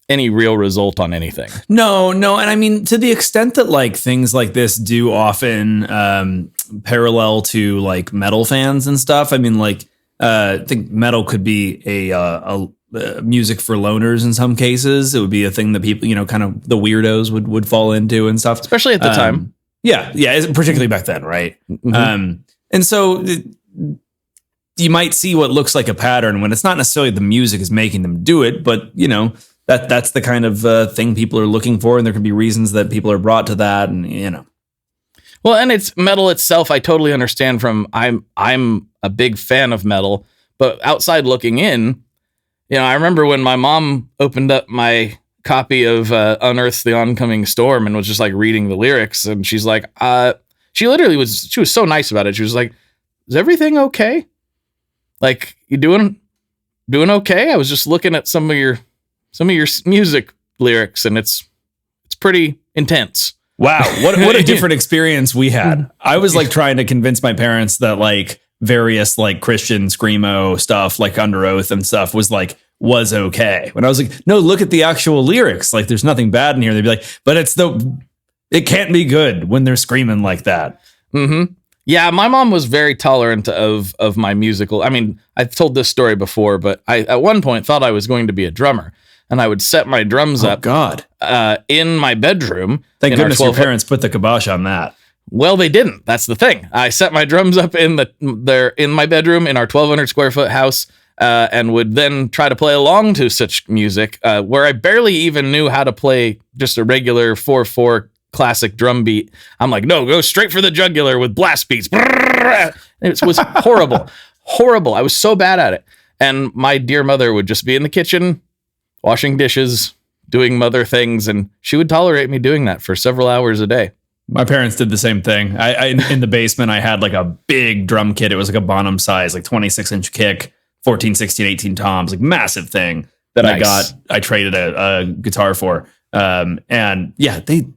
real result on anything. No. And I mean, to the extent that like things like this do often parallel to like metal fans and stuff. I mean, like I think metal could be a music for loners in some cases. It would be a thing that people, kind of the weirdos would fall into and stuff. Especially at the time. Yeah, particularly back then, right? And so you might see what looks like a pattern when it's not necessarily the music is making them do it, but that's the kind of thing people are looking for, and there can be reasons that people are brought to that, and Well, and it's metal itself. I totally understand. I'm a big fan of metal, but outside looking in, I remember when my mom opened up my copy of Unearth the Oncoming Storm and was just like reading the lyrics. And she's like, she was so nice about it. She was like, is everything okay? Like, you doing okay? I was just looking at some of your music lyrics, and it's pretty intense. Wow. What a different experience we had. I was like trying to convince my parents that like various like Christian screamo stuff, like Under Oath and stuff was okay. When I was like, no, look at the actual lyrics. Like there's nothing bad in here. They'd be like, but it can't be good when they're screaming like that. Mm-hmm. Yeah. My mom was very tolerant of my musical. I mean, I've told this story before, but I, at one point thought I was going to be a drummer, and I would set my drums up in my bedroom. Thank goodness your parents put the kibosh on that. Well, they didn't. That's the thing. I set my drums up in my bedroom in our 1,200 square foot house, and would then try to play along to such music, where I barely even knew how to play just a regular 4/4 classic drum beat. I'm like, no, go straight for the jugular with blast beats. It was horrible, horrible. I was so bad at it. And my dear mother would just be in the kitchen, washing dishes, doing mother things, and she would tolerate me doing that for several hours a day. My parents did the same thing. I in the basement, I had like a big drum kit. It was like a Bonham size, like 26-inch kick, 14, 16, 18 toms, like massive thing that nice. I traded a guitar for. And yeah, they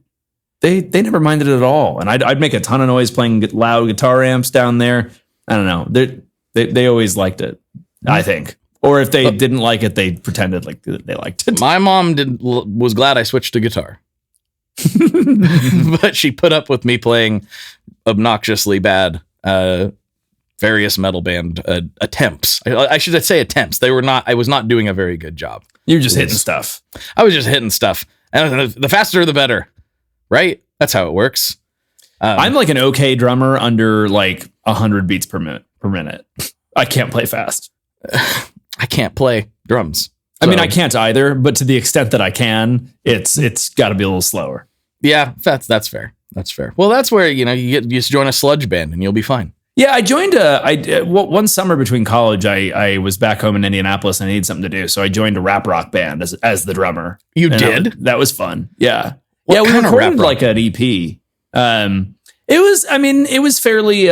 never minded it at all. And I'd make a ton of noise playing loud guitar amps down there. I don't know. They always liked it, I think. Or if they didn't like it, they pretended like they liked it. My mom was glad I switched to guitar. But she put up with me playing obnoxiously bad various metal band attempts. I should say attempts. I was not doing a very good job. You were just hitting stuff. I was just hitting stuff. And the faster, the better. Right? That's how it works. I'm like an okay drummer under like 100 beats per minute. I can't play fast. I can't play drums. I mean, I can't either, but to the extent that I can, it's got to be a little slower. Yeah, that's fair. That's fair. Well, that's where, you just join a sludge band and you'll be fine. Yeah, I joined one summer between college. I was back home in Indianapolis and I needed something to do, so I joined a rap rock band as the drummer. You did? That was fun. Yeah. What we recorded like an EP. It was fairly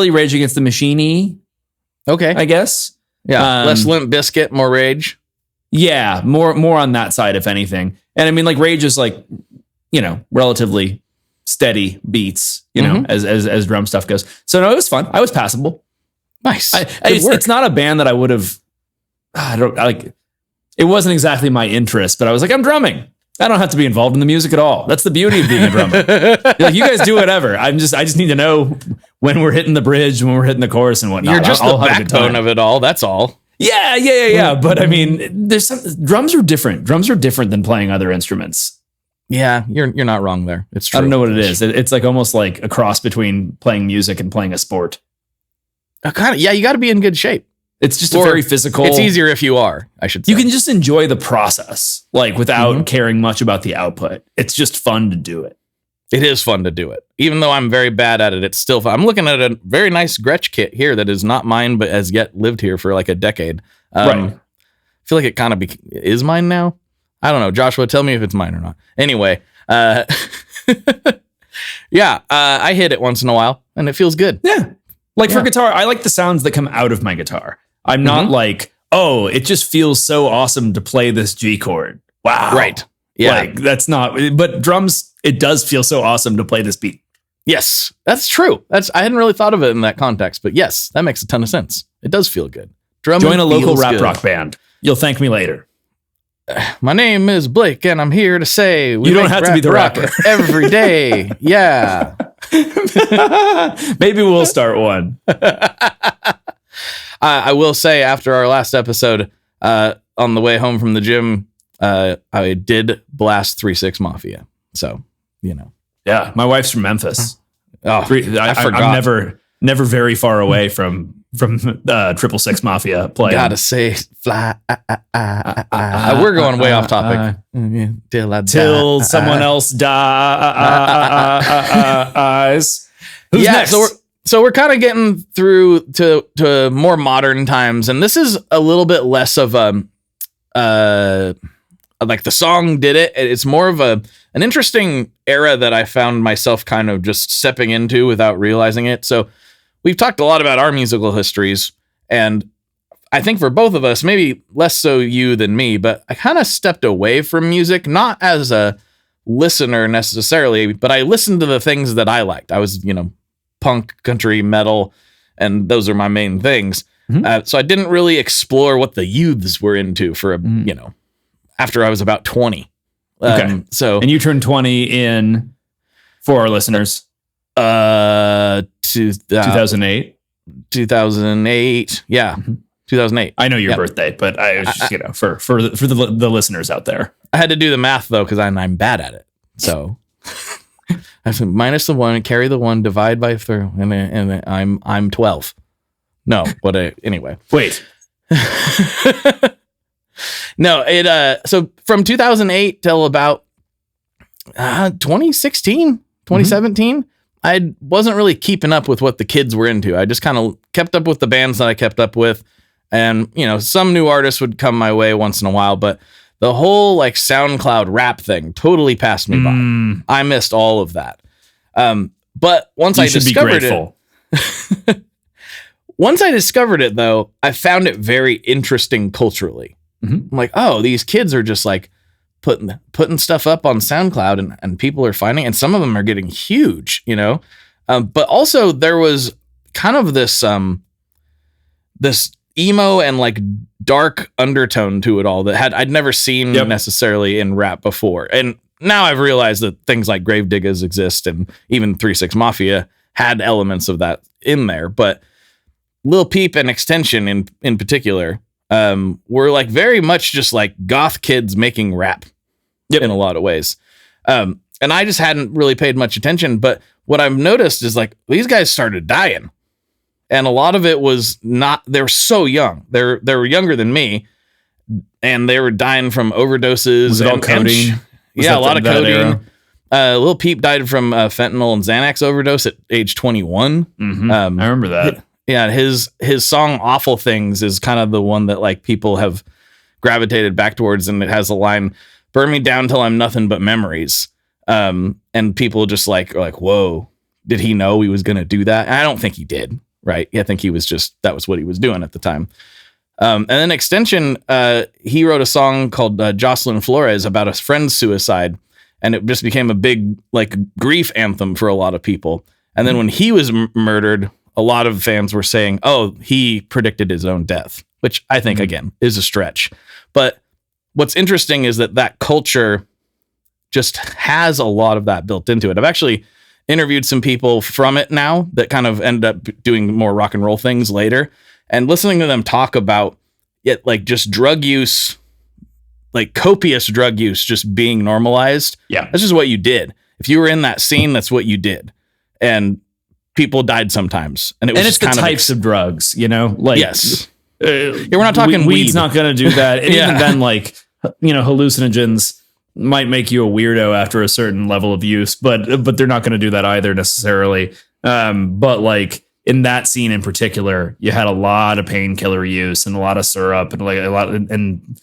Rage Against the Machine-y. Okay. I guess. Yeah. Less Limp Bizkit, more Rage. Yeah. More on that side, if anything. And I mean, like Rage is like, relatively steady beats, as drum stuff goes. So no, it was fun. I was passable. Nice. It's not a band that I would have, it wasn't exactly my interest, but I was like, I'm drumming. I don't have to be involved in the music at all. That's the beauty of being a drummer. Like, you guys do whatever. I just need to know when we're hitting the bridge, when we're hitting the chorus and whatnot. You're just the backbone of it all. That's all. Yeah. But I mean, drums are different. Drums are different than playing other instruments. Yeah, you're not wrong there. It's true. I don't know what it is. It's like almost like a cross between playing music and playing a sport. You got to be in good shape. It's just a very physical. It's easier if you are, I should say. You can just enjoy the process, like without caring much about the output. It's just fun to do it. It is fun to do it. Even though I'm very bad at it, it's still fun. I'm looking at a very nice Gretsch kit here that is not mine, but has yet lived here for like a decade. Right. I feel like it kind of is mine now. I don't know. Joshua, tell me if it's mine or not. Anyway, I hit it once in a while and it feels good. Yeah. For guitar, I like the sounds that come out of my guitar. I'm not like, oh, it just feels so awesome to play this G chord. Wow. Right. Yeah. That's not, but drums, it does feel so awesome to play this beat. Yes, that's true. I hadn't really thought of it in that context, but yes, that makes a ton of sense. It does feel good. Join a local rap rock band. You'll thank me later. My name is Blake and I'm here to say you don't have to be the rapper every day. Yeah. Maybe we'll start one. I will say, after our last episode, on the way home from the gym, I did blast 3-6 Mafia. So, Yeah, my wife's from Memphis. I forgot. I'm never very far away from 666 Mafia playing. Gotta say, fly. We're going way off topic. Till someone else dies. Who's next? So we're kind of getting through to more modern times, and this is a little bit less of like the song did it. It's more of an interesting era that I found myself kind of just stepping into without realizing it. So we've talked a lot about our musical histories, and I think for both of us, maybe less so you than me, but I kind of stepped away from music, not as a listener necessarily, but I listened to the things that I liked. I was, punk, country, metal, and those are my main things. So I didn't really explore what the youths were into for after I was about 20. Okay. And you turned 20 for our listeners, 2008. 2008. Yeah. 2008. I know your birthday, but I was just, for the listeners out there. I had to do the math though, because I'm bad at it. So I have to minus the 1, carry the 1, divide by 3, and I'm 12. No, but anyway. Wait. No, so from 2008 till about 2016, 2017, I wasn't really keeping up with what the kids were into. I just kind of kept up with the bands that I kept up with. And, some new artists would come my way once in a while, but the whole like SoundCloud rap thing totally passed me by. I missed all of that. But once I discovered it, once I discovered it though, I found it very interesting culturally. I'm like, oh, these kids are just like putting stuff up on SoundCloud and people are finding, and some of them are getting huge, but also there was kind of this emo and like dark undertone to it all that I'd never seen necessarily in rap before. And now I've realized that things like Gravediggers exist, and even 3 6 Mafia had elements of that in there, but Lil Peep and Extension in particular were like very much just like goth kids making rap in a lot of ways. And I just hadn't really paid much attention, but what I've noticed is like these guys started dying, and a lot of it was not, they were so young. They were younger than me, and they were dying from overdoses. Was it all codeine? A lot of codeine. Lil Peep died from fentanyl and Xanax overdose at age 21. I remember that. Yeah, his song "Awful Things" is kind of the one that like people have gravitated back towards, and it has a line, "Burn me down till I'm nothing but memories," and people just like are like, "Whoa, did he know he was going to do that?" And I don't think he did, right? I think he was that was what he was doing at the time. And then Extension, he wrote a song called "Jocelyn Flores" about a friend's suicide, and it just became a big like grief anthem for a lot of people. And then when he was murdered, a lot of fans were saying, oh, he predicted his own death, which I think, again, is a stretch. But what's interesting is that culture just has a lot of that built into it. I've actually interviewed some people from it now that kind of end up doing more rock and roll things later, and listening to them talk about it, like just drug use, like copious drug use just being normalized. Yeah. That's just what you did. If you were in that scene, that's what you did. And people died sometimes, and it's the types of drugs, like yes. We're not talking weed's weed. Not going to do that. And even then, like, hallucinogens might make you a weirdo after a certain level of use, but they're not going to do that either necessarily. But like in that scene in particular, you had a lot of painkiller use and a lot of syrup and like a lot, and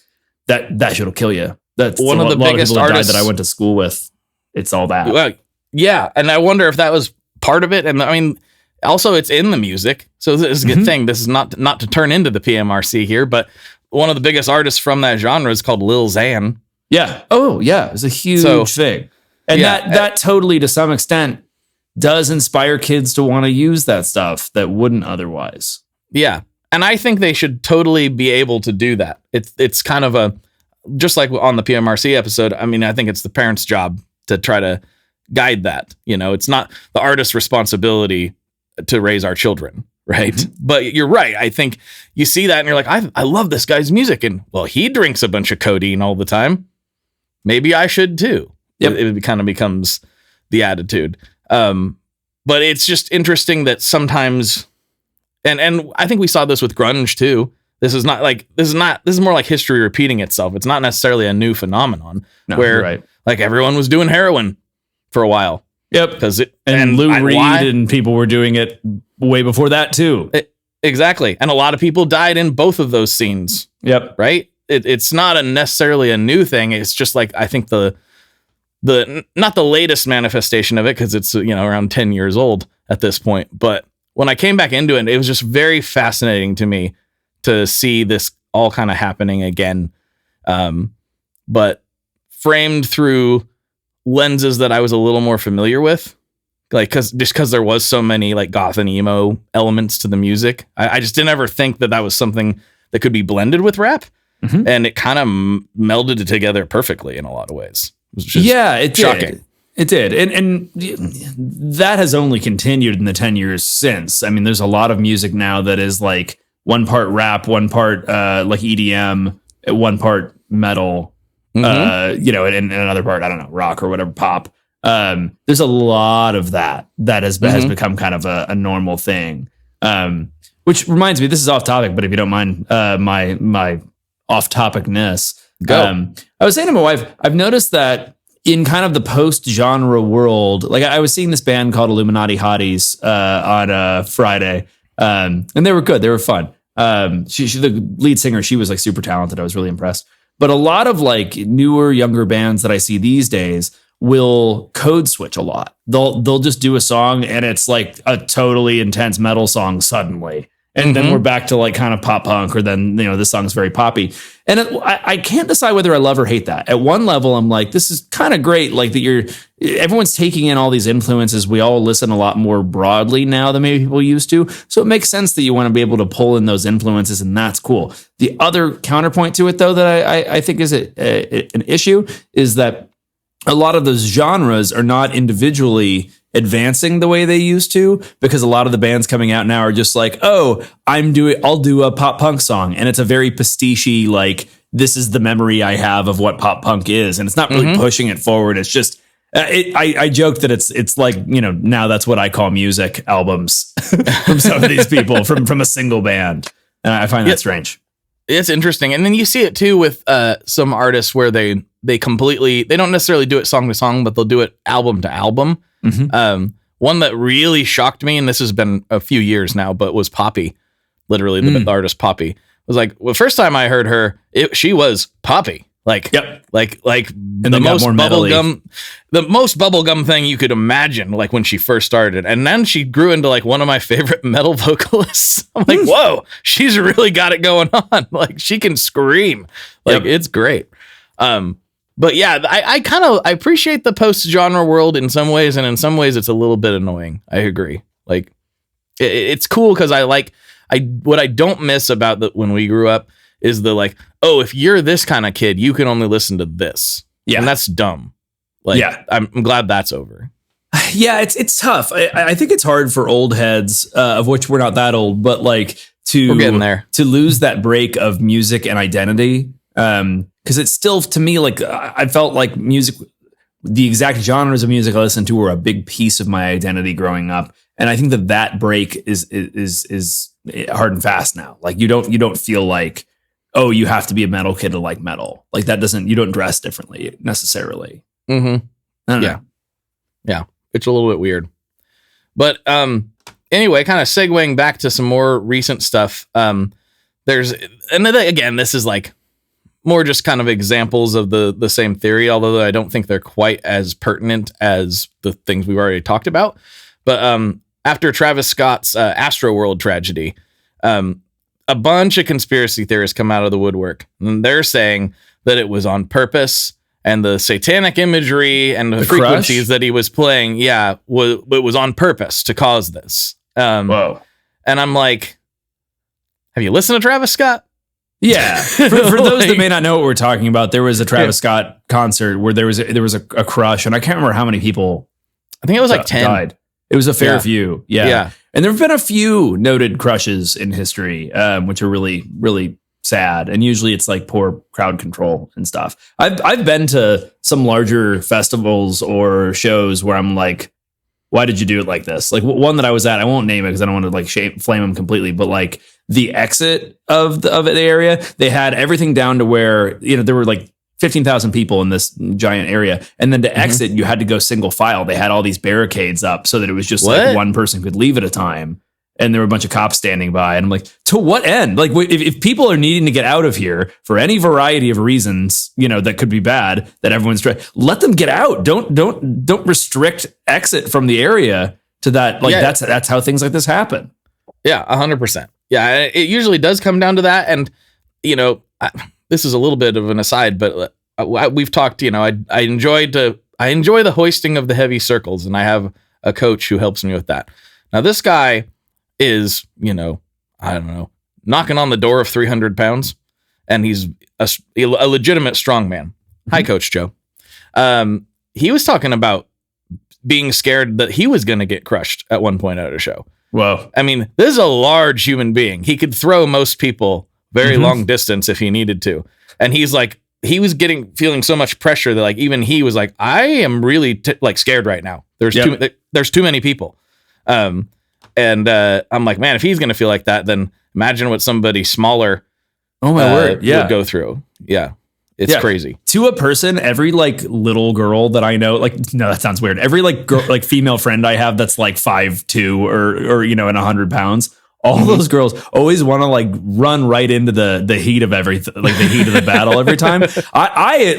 that shit'll kill you. That's one of the biggest artists that I went to school with. It's all that. Well, yeah, and I wonder if that was part of it. And I mean, also it's in the music, so this is a good thing. This is not to turn into the PMRC here, but one of the biggest artists from that genre is called Lil Xan. Yeah. Oh yeah, it's a huge thing, and that totally, to some extent, does inspire kids to want to use that stuff that wouldn't otherwise. Yeah, and I think they should totally be able to do that. It's kind of just like on the PMRC episode. I mean, I think it's the parents' job to try to guide that. It's not the artist's responsibility to raise our children, right? But you're right. I think you see that and you're like, I love this guy's music, and well, he drinks a bunch of codeine all the time. Maybe I should too. Yep. It kind of becomes the attitude. But it's just interesting that sometimes, and I think we saw this with grunge too. This is more like history repeating itself. It's not necessarily a new phenomenon where like everyone was doing heroin for a while. Yep. And Lou Reed and people were doing it way before that too. Exactly. And a lot of people died in both of those scenes. Yep. Right. it's not necessarily a new thing. It's just like, I think the not the latest manifestation of it, because it's, around 10 years old at this point. But when I came back into it, it was just very fascinating to me to see this all kind of happening again. But framed through lenses that I was a little more familiar with, like, because there was so many like goth and emo elements to the music. I just didn't ever think that was something that could be blended with rap. Mm-hmm. And it kind of melded it together perfectly in a lot of ways. It was just it shocking. Did. It did. And that has only continued in the 10 years since. I mean, there's a lot of music now that is like one part rap, one part like EDM, one part metal, mm-hmm. And another part, I don't know, rock or whatever, pop. There's a lot of that has become kind of a normal thing. Which reminds me, this is off topic, but if you don't mind my off topicness, go. I was saying to my wife, I've noticed that in kind of the post-genre world, like I was seeing this band called Illuminati Hotties on Friday, and they were good. They were fun. She the lead singer, she was like super talented. I was really impressed. But a lot of like newer, younger bands that I see these days will code switch a lot. They'll just do a song and it's like a totally intense metal song suddenly. And mm-hmm. then we're back to like kind of pop punk, or then, this song's very poppy. And I can't decide whether I love or hate that. At one level, I'm like, this is kind of great. Like that everyone's taking in all these influences. We all listen a lot more broadly now than maybe people used to. So it makes sense that you want to be able to pull in those influences, and that's cool. The other counterpoint to it, though, that I think is an issue is that a lot of those genres are not individually advancing the way they used to, because a lot of the bands coming out now are just like, oh, I'll do a pop punk song. And it's a very pastiche, like, this is the memory I have of what pop punk is. And it's not really mm-hmm. pushing it forward. It's just, I joked that it's like, now that's what I call music albums from some of these people from a single band. And I find that strange. It's interesting. And then you see it too with some artists where they don't necessarily do it song to song, but they'll do it album to album. Mm-hmm. One that really shocked me, and this has been a few years now, but was Poppy. Literally, the artist Poppy was like, well, first time I heard her, she was Poppy. Like, yep. like the most bubblegum thing you could imagine, like when she first started. And then she grew into like one of my favorite metal vocalists. I'm like, whoa, she's really got it going on. Like, she can scream. Like, It's great. But yeah, I appreciate the post-genre world in some ways, and in some ways it's a little bit annoying. I agree. Like, it's cool because what I don't miss about when we grew up is the like, oh, if you're this kind of kid, you can only listen to this. Yeah. And that's dumb. Like, I'm glad that's over. Yeah, it's tough. I think it's hard for old heads, of which we're not that old, but like we're getting there, to lose that break of music and identity. Because it's still, to me, like, I felt like music, the exact genres of music I listened to were a big piece of my identity growing up. And I think that break is hard and fast now. Like, you don't feel like, oh, you have to be a metal kid to like metal. Like, you don't dress differently necessarily. Mm-hmm. I don't know. Yeah. It's a little bit weird. But anyway, kind of segueing back to some more recent stuff. This is like more just kind of examples of the same theory, although I don't think they're quite as pertinent as the things we've already talked about. But after Travis Scott's Astroworld tragedy, a bunch of conspiracy theorists come out of the woodwork, and they're saying that it was on purpose, and the satanic imagery and the frequencies that he was playing, it was on purpose to cause this. Whoa. And I'm like, have you listened to Travis Scott? Yeah. For those that may not know what we're talking about, there was a Travis Scott concert where there was a crush, and I can't remember how many people. I think it was like 10. Died. It was a fair few. Yeah. And there have been a few noted crushes in history, which are really, really sad. And usually it's like poor crowd control and stuff. I've been to some larger festivals or shows where I'm like, why did you do it like this? Like, one that I was at, I won't name it because I don't want to like flame them completely, but like the exit of the area, they had everything down to where, there were like 15,000 people in this giant area. And then to exit, you had to go single file. They had all these barricades up so that it was just like one person could leave at a time. and there were a bunch of cops standing by. And I'm like, to what end? Like, if people are needing to get out of here for any variety of reasons, that could be bad, that everyone's trying, let them get out. Don't restrict exit from the area to that. Like, that's how things like this happen. Yeah, 100%. Yeah, it usually does come down to that. And, this is a little bit of an aside, but we've talked, I enjoy the hoisting of the heavy circles, and I have a coach who helps me with that. Now, this guy is, I don't know, knocking on the door of 300 pounds, and he's a legitimate strongman. Hi, Coach Joe. He was talking about being scared that he was going to get crushed at one point at a show. Whoa. I mean, this is a large human being. He could throw most people very long distance if he needed to. And he's like, he was feeling so much pressure that like, even he was like, I am really scared right now. There's too many people. And I'm like, man, if he's going to feel like that, then imagine what somebody smaller would go through. Yeah. It's crazy. To a person, every little girl that I know, no, that sounds weird. Every girl, female friend I have that's 5'2" or and 100 pounds, all those girls always want to run right into the heat of everything, the heat of the battle every time. I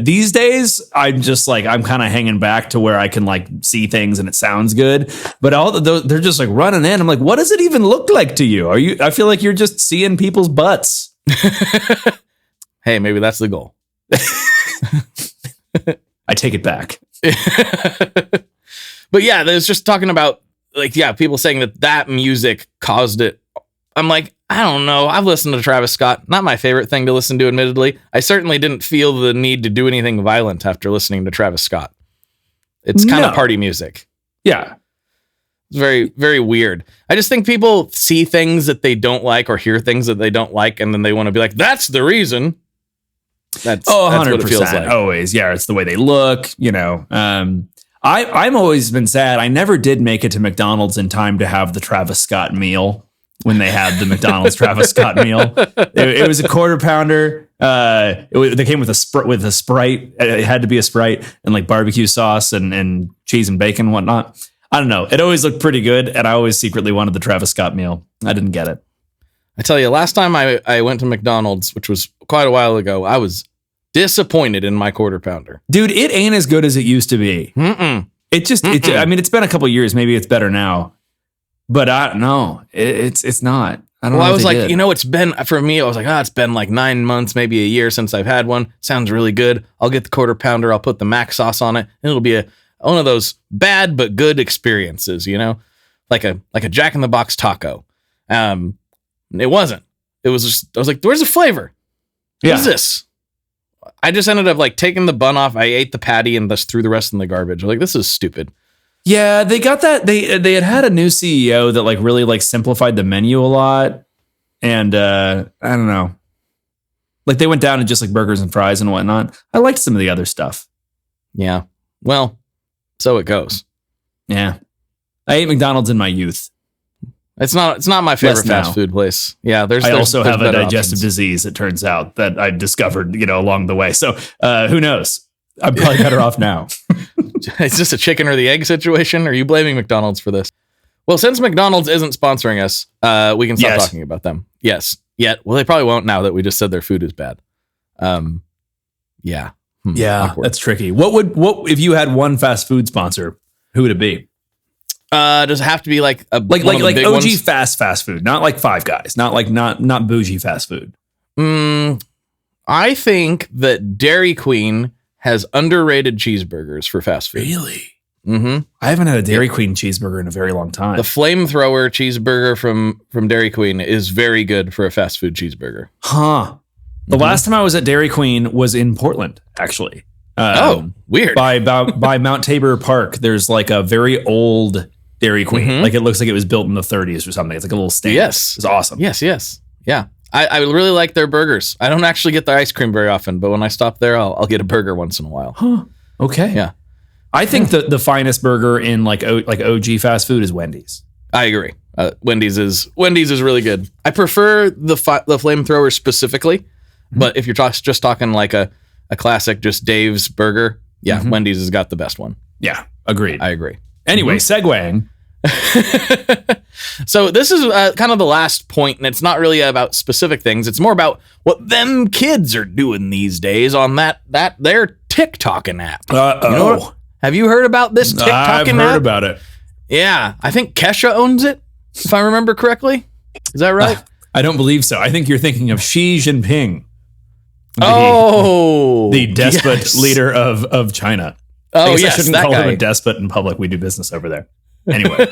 these days, I'm just I'm kind of hanging back to where I can see things and it sounds good. But they're just running in. I'm like, what does it even look like to you? I feel like you're just seeing people's butts. Hey, maybe that's the goal. I take it back. But yeah, there's just talking about people saying that music caused it. I'm like, I don't know. I've listened to Travis Scott. Not my favorite thing to listen to, admittedly. I certainly didn't feel the need to do anything violent after listening to Travis Scott. It's kind of party music. Yeah. It's very, very weird. I just think people see things that they don't like or hear things that they don't like, and then they want to be like, that's the reason. That's 100%. That's what it feels like. Always. Yeah. It's the way they look, I'm always been sad. I never did make it to McDonald's in time to have the Travis Scott meal when they had the McDonald's Travis Scott meal. It was a quarter pounder. They came with a Sprite. It had to be a Sprite and barbecue sauce and cheese and bacon and whatnot. I don't know. It always looked pretty good, and I always secretly wanted the Travis Scott meal. I didn't get it. I tell you, last time I went to McDonald's, which was quite a while ago, I was disappointed in my quarter pounder. Dude, it ain't as good as it used to be. It just, it's been a couple of years. Maybe it's better now, but I don't know. It's not. I don't know. I was like, it's been, for me, I was like, it's been 9 months, maybe a year since I've had one. Sounds really good. I'll get the quarter pounder. I'll put the mac sauce on it. And it'll be one of those bad but good experiences, like a Jack in the Box taco. It wasn't. It was just, I was like, where's the flavor? What is this? I just ended up taking the bun off. I ate the patty and just threw the rest in the garbage. I'm like, this is stupid. Yeah, they got that. They had a new CEO that really simplified the menu a lot. And I don't know. They went down to just burgers and fries and whatnot. I liked some of the other stuff. Yeah. Well, so it goes. Yeah. I ate McDonald's in my youth. It's not my favorite fast food place. Yeah, I also have a digestive disease, it turns out, that I discovered, along the way. So who knows? I'm probably better off now. It's just a chicken or the egg situation. Are you blaming McDonald's for this? Well, since McDonald's isn't sponsoring us, we can stop talking about them. Yes. Yet. Well, they probably won't now that we just said their food is bad. Yeah. Awkward. That's tricky. What if you had one fast food sponsor, who would it be? Does it have to be like OG ones? fast food, not Five Guys, not bougie fast food? I think that Dairy Queen has underrated cheeseburgers for fast food. Really? Mm-hmm. I haven't had a Dairy Queen cheeseburger in a very long time. The flamethrower cheeseburger from Dairy Queen is very good for a fast food cheeseburger. Huh. The last time I was at Dairy Queen was in Portland, actually. Weird. By Mount Tabor Park, there's a very old Dairy Queen. It looks like it was built in the 30s or something. It's a little stand. Yes. It's awesome. Yes. Yeah. I really like their burgers. I don't actually get their ice cream very often, but when I stop there, I'll get a burger once in a while. Huh. Okay. Yeah. I think the finest burger in OG fast food is Wendy's. I agree. Wendy's is really good. I prefer the flamethrower specifically, but if you're just talking a classic, just Dave's burger, Wendy's has got the best one. Yeah, agreed. I agree. Anyway, segueing, So this is kind of the last point, and it's not really about specific things. It's more about what them kids are doing these days on that their TikToking app. You know have you heard about this TikToking app? I've heard about it. Yeah, I think Kesha owns it, if I remember correctly. Is that right? I don't believe so. I think you're thinking of Xi Jinping. The despot leader of China. Oh, yes, I shouldn't call him a despot in public. We do business over there. Anyway.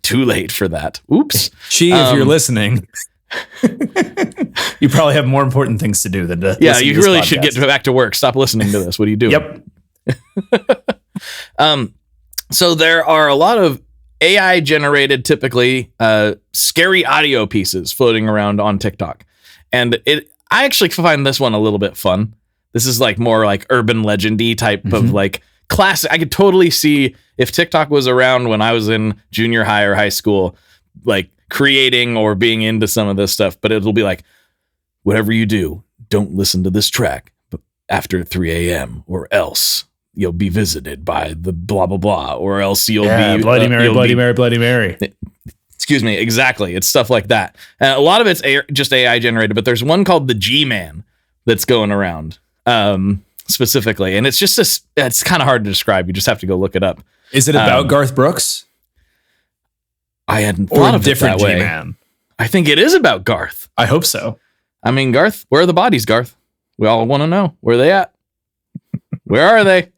Too late for that. Oops. Xi, if you're listening, you probably have more important things to do than to yeah, you really should get back to work. Stop listening to this. What are you doing? Yep. So there are a lot of AI generated, typically scary audio pieces floating around on TikTok. And I actually find this one a little bit fun. This is like more like urban legendy type of like classic. I could totally see if TikTok was around when I was in junior high or high school, like creating or being into some of this stuff. But it'll be like, whatever you do, don't listen to this track after 3 a.m. or else you'll be visited by the blah, blah, blah, or else you'll be Bloody Mary, Bloody Mary, Bloody Mary. Excuse me. Exactly. It's stuff like that. And a lot of it's just AI generated, but there's one called the G-Man that's going around specifically. And it's just it's kind of hard to describe. You just have to go look it up. Is it about Garth Brooks? I hadn't thought of it that way. G-Man? I think it is about Garth. I hope so. I mean, Garth, where are the bodies, Garth? We all want to know. Where are they at? Where are they?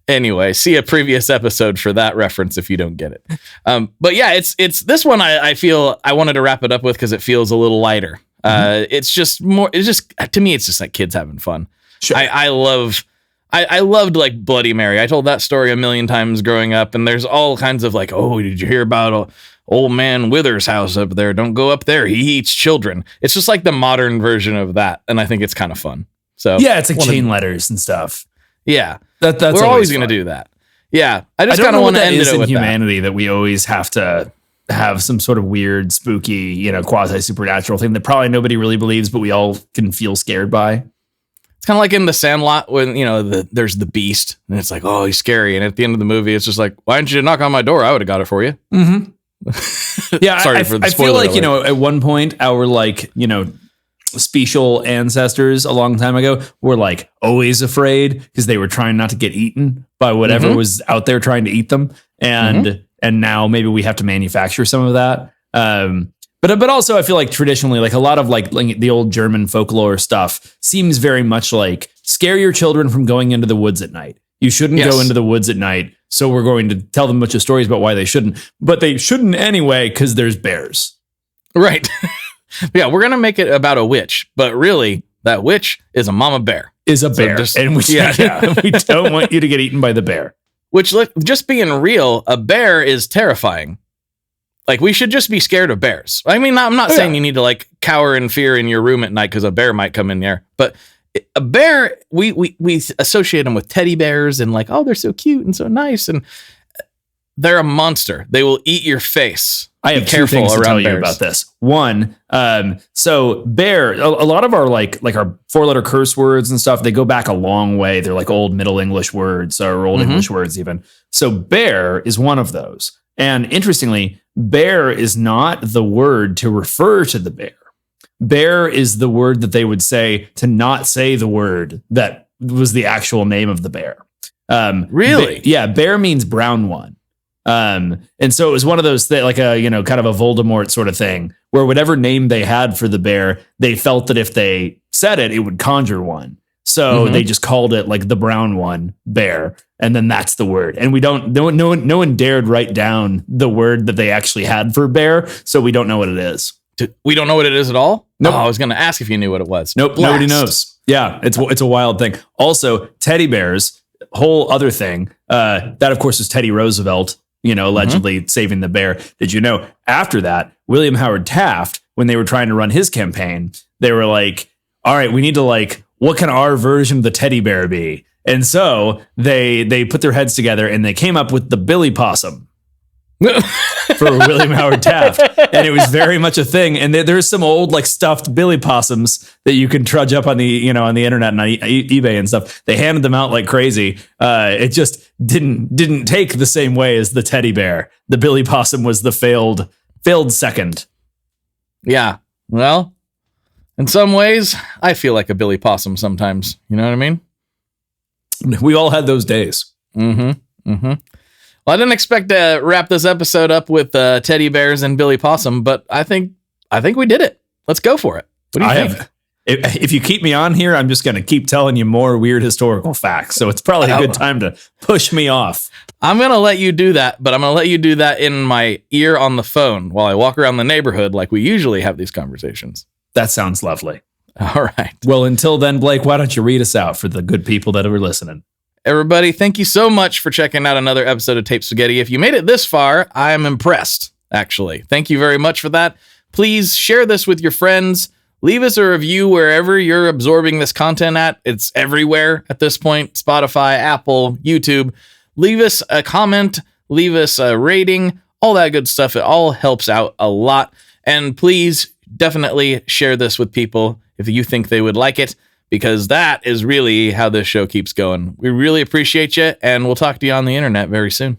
Anyway, see a previous episode for that reference if you don't get it. But yeah, it's this one I feel I wanted to wrap it up with because it feels a little lighter. It's just more, to me, it's just like kids having fun. Sure. I loved like Bloody Mary. I told that story a million times growing up, and there's all kinds of like, oh, did you hear about old man Wither's house up there? Don't go up there. He eats children. It's just like the modern version of that. And I think it's kind of fun. So yeah, it's like chain letters and stuff. Yeah. That's we're always going to do that. Yeah. I just kind of want to end it with humanity that we always have to have some sort of weird, spooky, quasi supernatural thing that probably nobody really believes, but we all can feel scared by. It's kind of like in The Sandlot when, there's the beast and it's like, oh, he's scary. And at the end of the movie, it's just like, why didn't you knock on my door? I would have got it for you. Mm-hmm. Yeah. Sorry for the spoiler I feel like, at one point our special ancestors a long time ago were like always afraid because they were trying not to get eaten by whatever was out there trying to eat them. And now maybe we have to manufacture some of that. But also I feel like traditionally, like a lot of like the old German folklore stuff seems very much like scare your children from going into the woods at night. You shouldn't go into the woods at night. So we're going to tell them a bunch of stories about why they shouldn't, but they shouldn't anyway, because there's bears. Right. Yeah. We're going to make it about a witch, but really that witch is a mama bear. Is a bear. And we don't want you to get eaten by the bear. Which, just being real, a bear is terrifying. Like, we should just be scared of bears. I mean, I'm not saying you need to like cower in fear in your room at night because a bear might come in there, but a bear, we associate them with teddy bears and like, oh, they're so cute and so nice. And they're a monster. They will eat your face. I have two things to tell you about this. One, so bear, a lot of our like our 4-letter curse words and stuff, they go back a long way. They're like old Middle English words or old English words even. So bear is one of those. And interestingly, bear is not the word to refer to the bear. Bear is the word that they would say to not say the word that was the actual name of the bear. Really? Yeah. Bear means brown one. And so it was one of those like a, kind of a Voldemort sort of thing where whatever name they had for the bear, they felt that if they said it, it would conjure one. So they just called it like the brown one bear. And then that's the word. And no one dared write down the word that they actually had for bear. So we don't know what it is. We don't know what it is at all? Nope. Oh, I was going to ask if you knew what it was. Nope. Blast. Nobody knows. Yeah. It's a wild thing. Also, teddy bears, whole other thing. That of course is Teddy Roosevelt, allegedly saving the bear. Did you know after that, William Howard Taft, when they were trying to run his campaign, they were like, all right, we need to like, what can our version of the teddy bear be? And so they put their heads together and they came up with the Billie possum. for William Howard Taft. And it was very much a thing. And there's some old like stuffed Billy possums that you can trudge up on the internet and on eBay and stuff. They handed them out like crazy. It just didn't take the same way as the teddy bear. The Billy possum was the failed second. Yeah. Well, in some ways, I feel like a Billy possum sometimes. You know what I mean? We all had those days. Mm-hmm. Mm-hmm. Well, I didn't expect to wrap this episode up with teddy bears and Billy Possum, but I think we did it. Let's go for it. What do you think? If you keep me on here, I'm just going to keep telling you more weird historical facts. So it's probably a good time to push me off. I'm going to let you do that, but I'm going to let you do that in my ear on the phone while I walk around the neighborhood like we usually have these conversations. That sounds lovely. All right. Well, until then, Blake, why don't you read us out for the good people that are listening? Everybody, thank you so much for checking out another episode of Tape Spaghetti. If you made it this far, I am impressed, actually. Thank you very much for that. Please share this with your friends. Leave us a review wherever you're absorbing this content at. It's everywhere at this point. Spotify, Apple, YouTube. Leave us a comment. Leave us a rating. All that good stuff. It all helps out a lot. And please definitely share this with people if you think they would like it, because that is really how this show keeps going. We really appreciate you, and we'll talk to you on the internet very soon.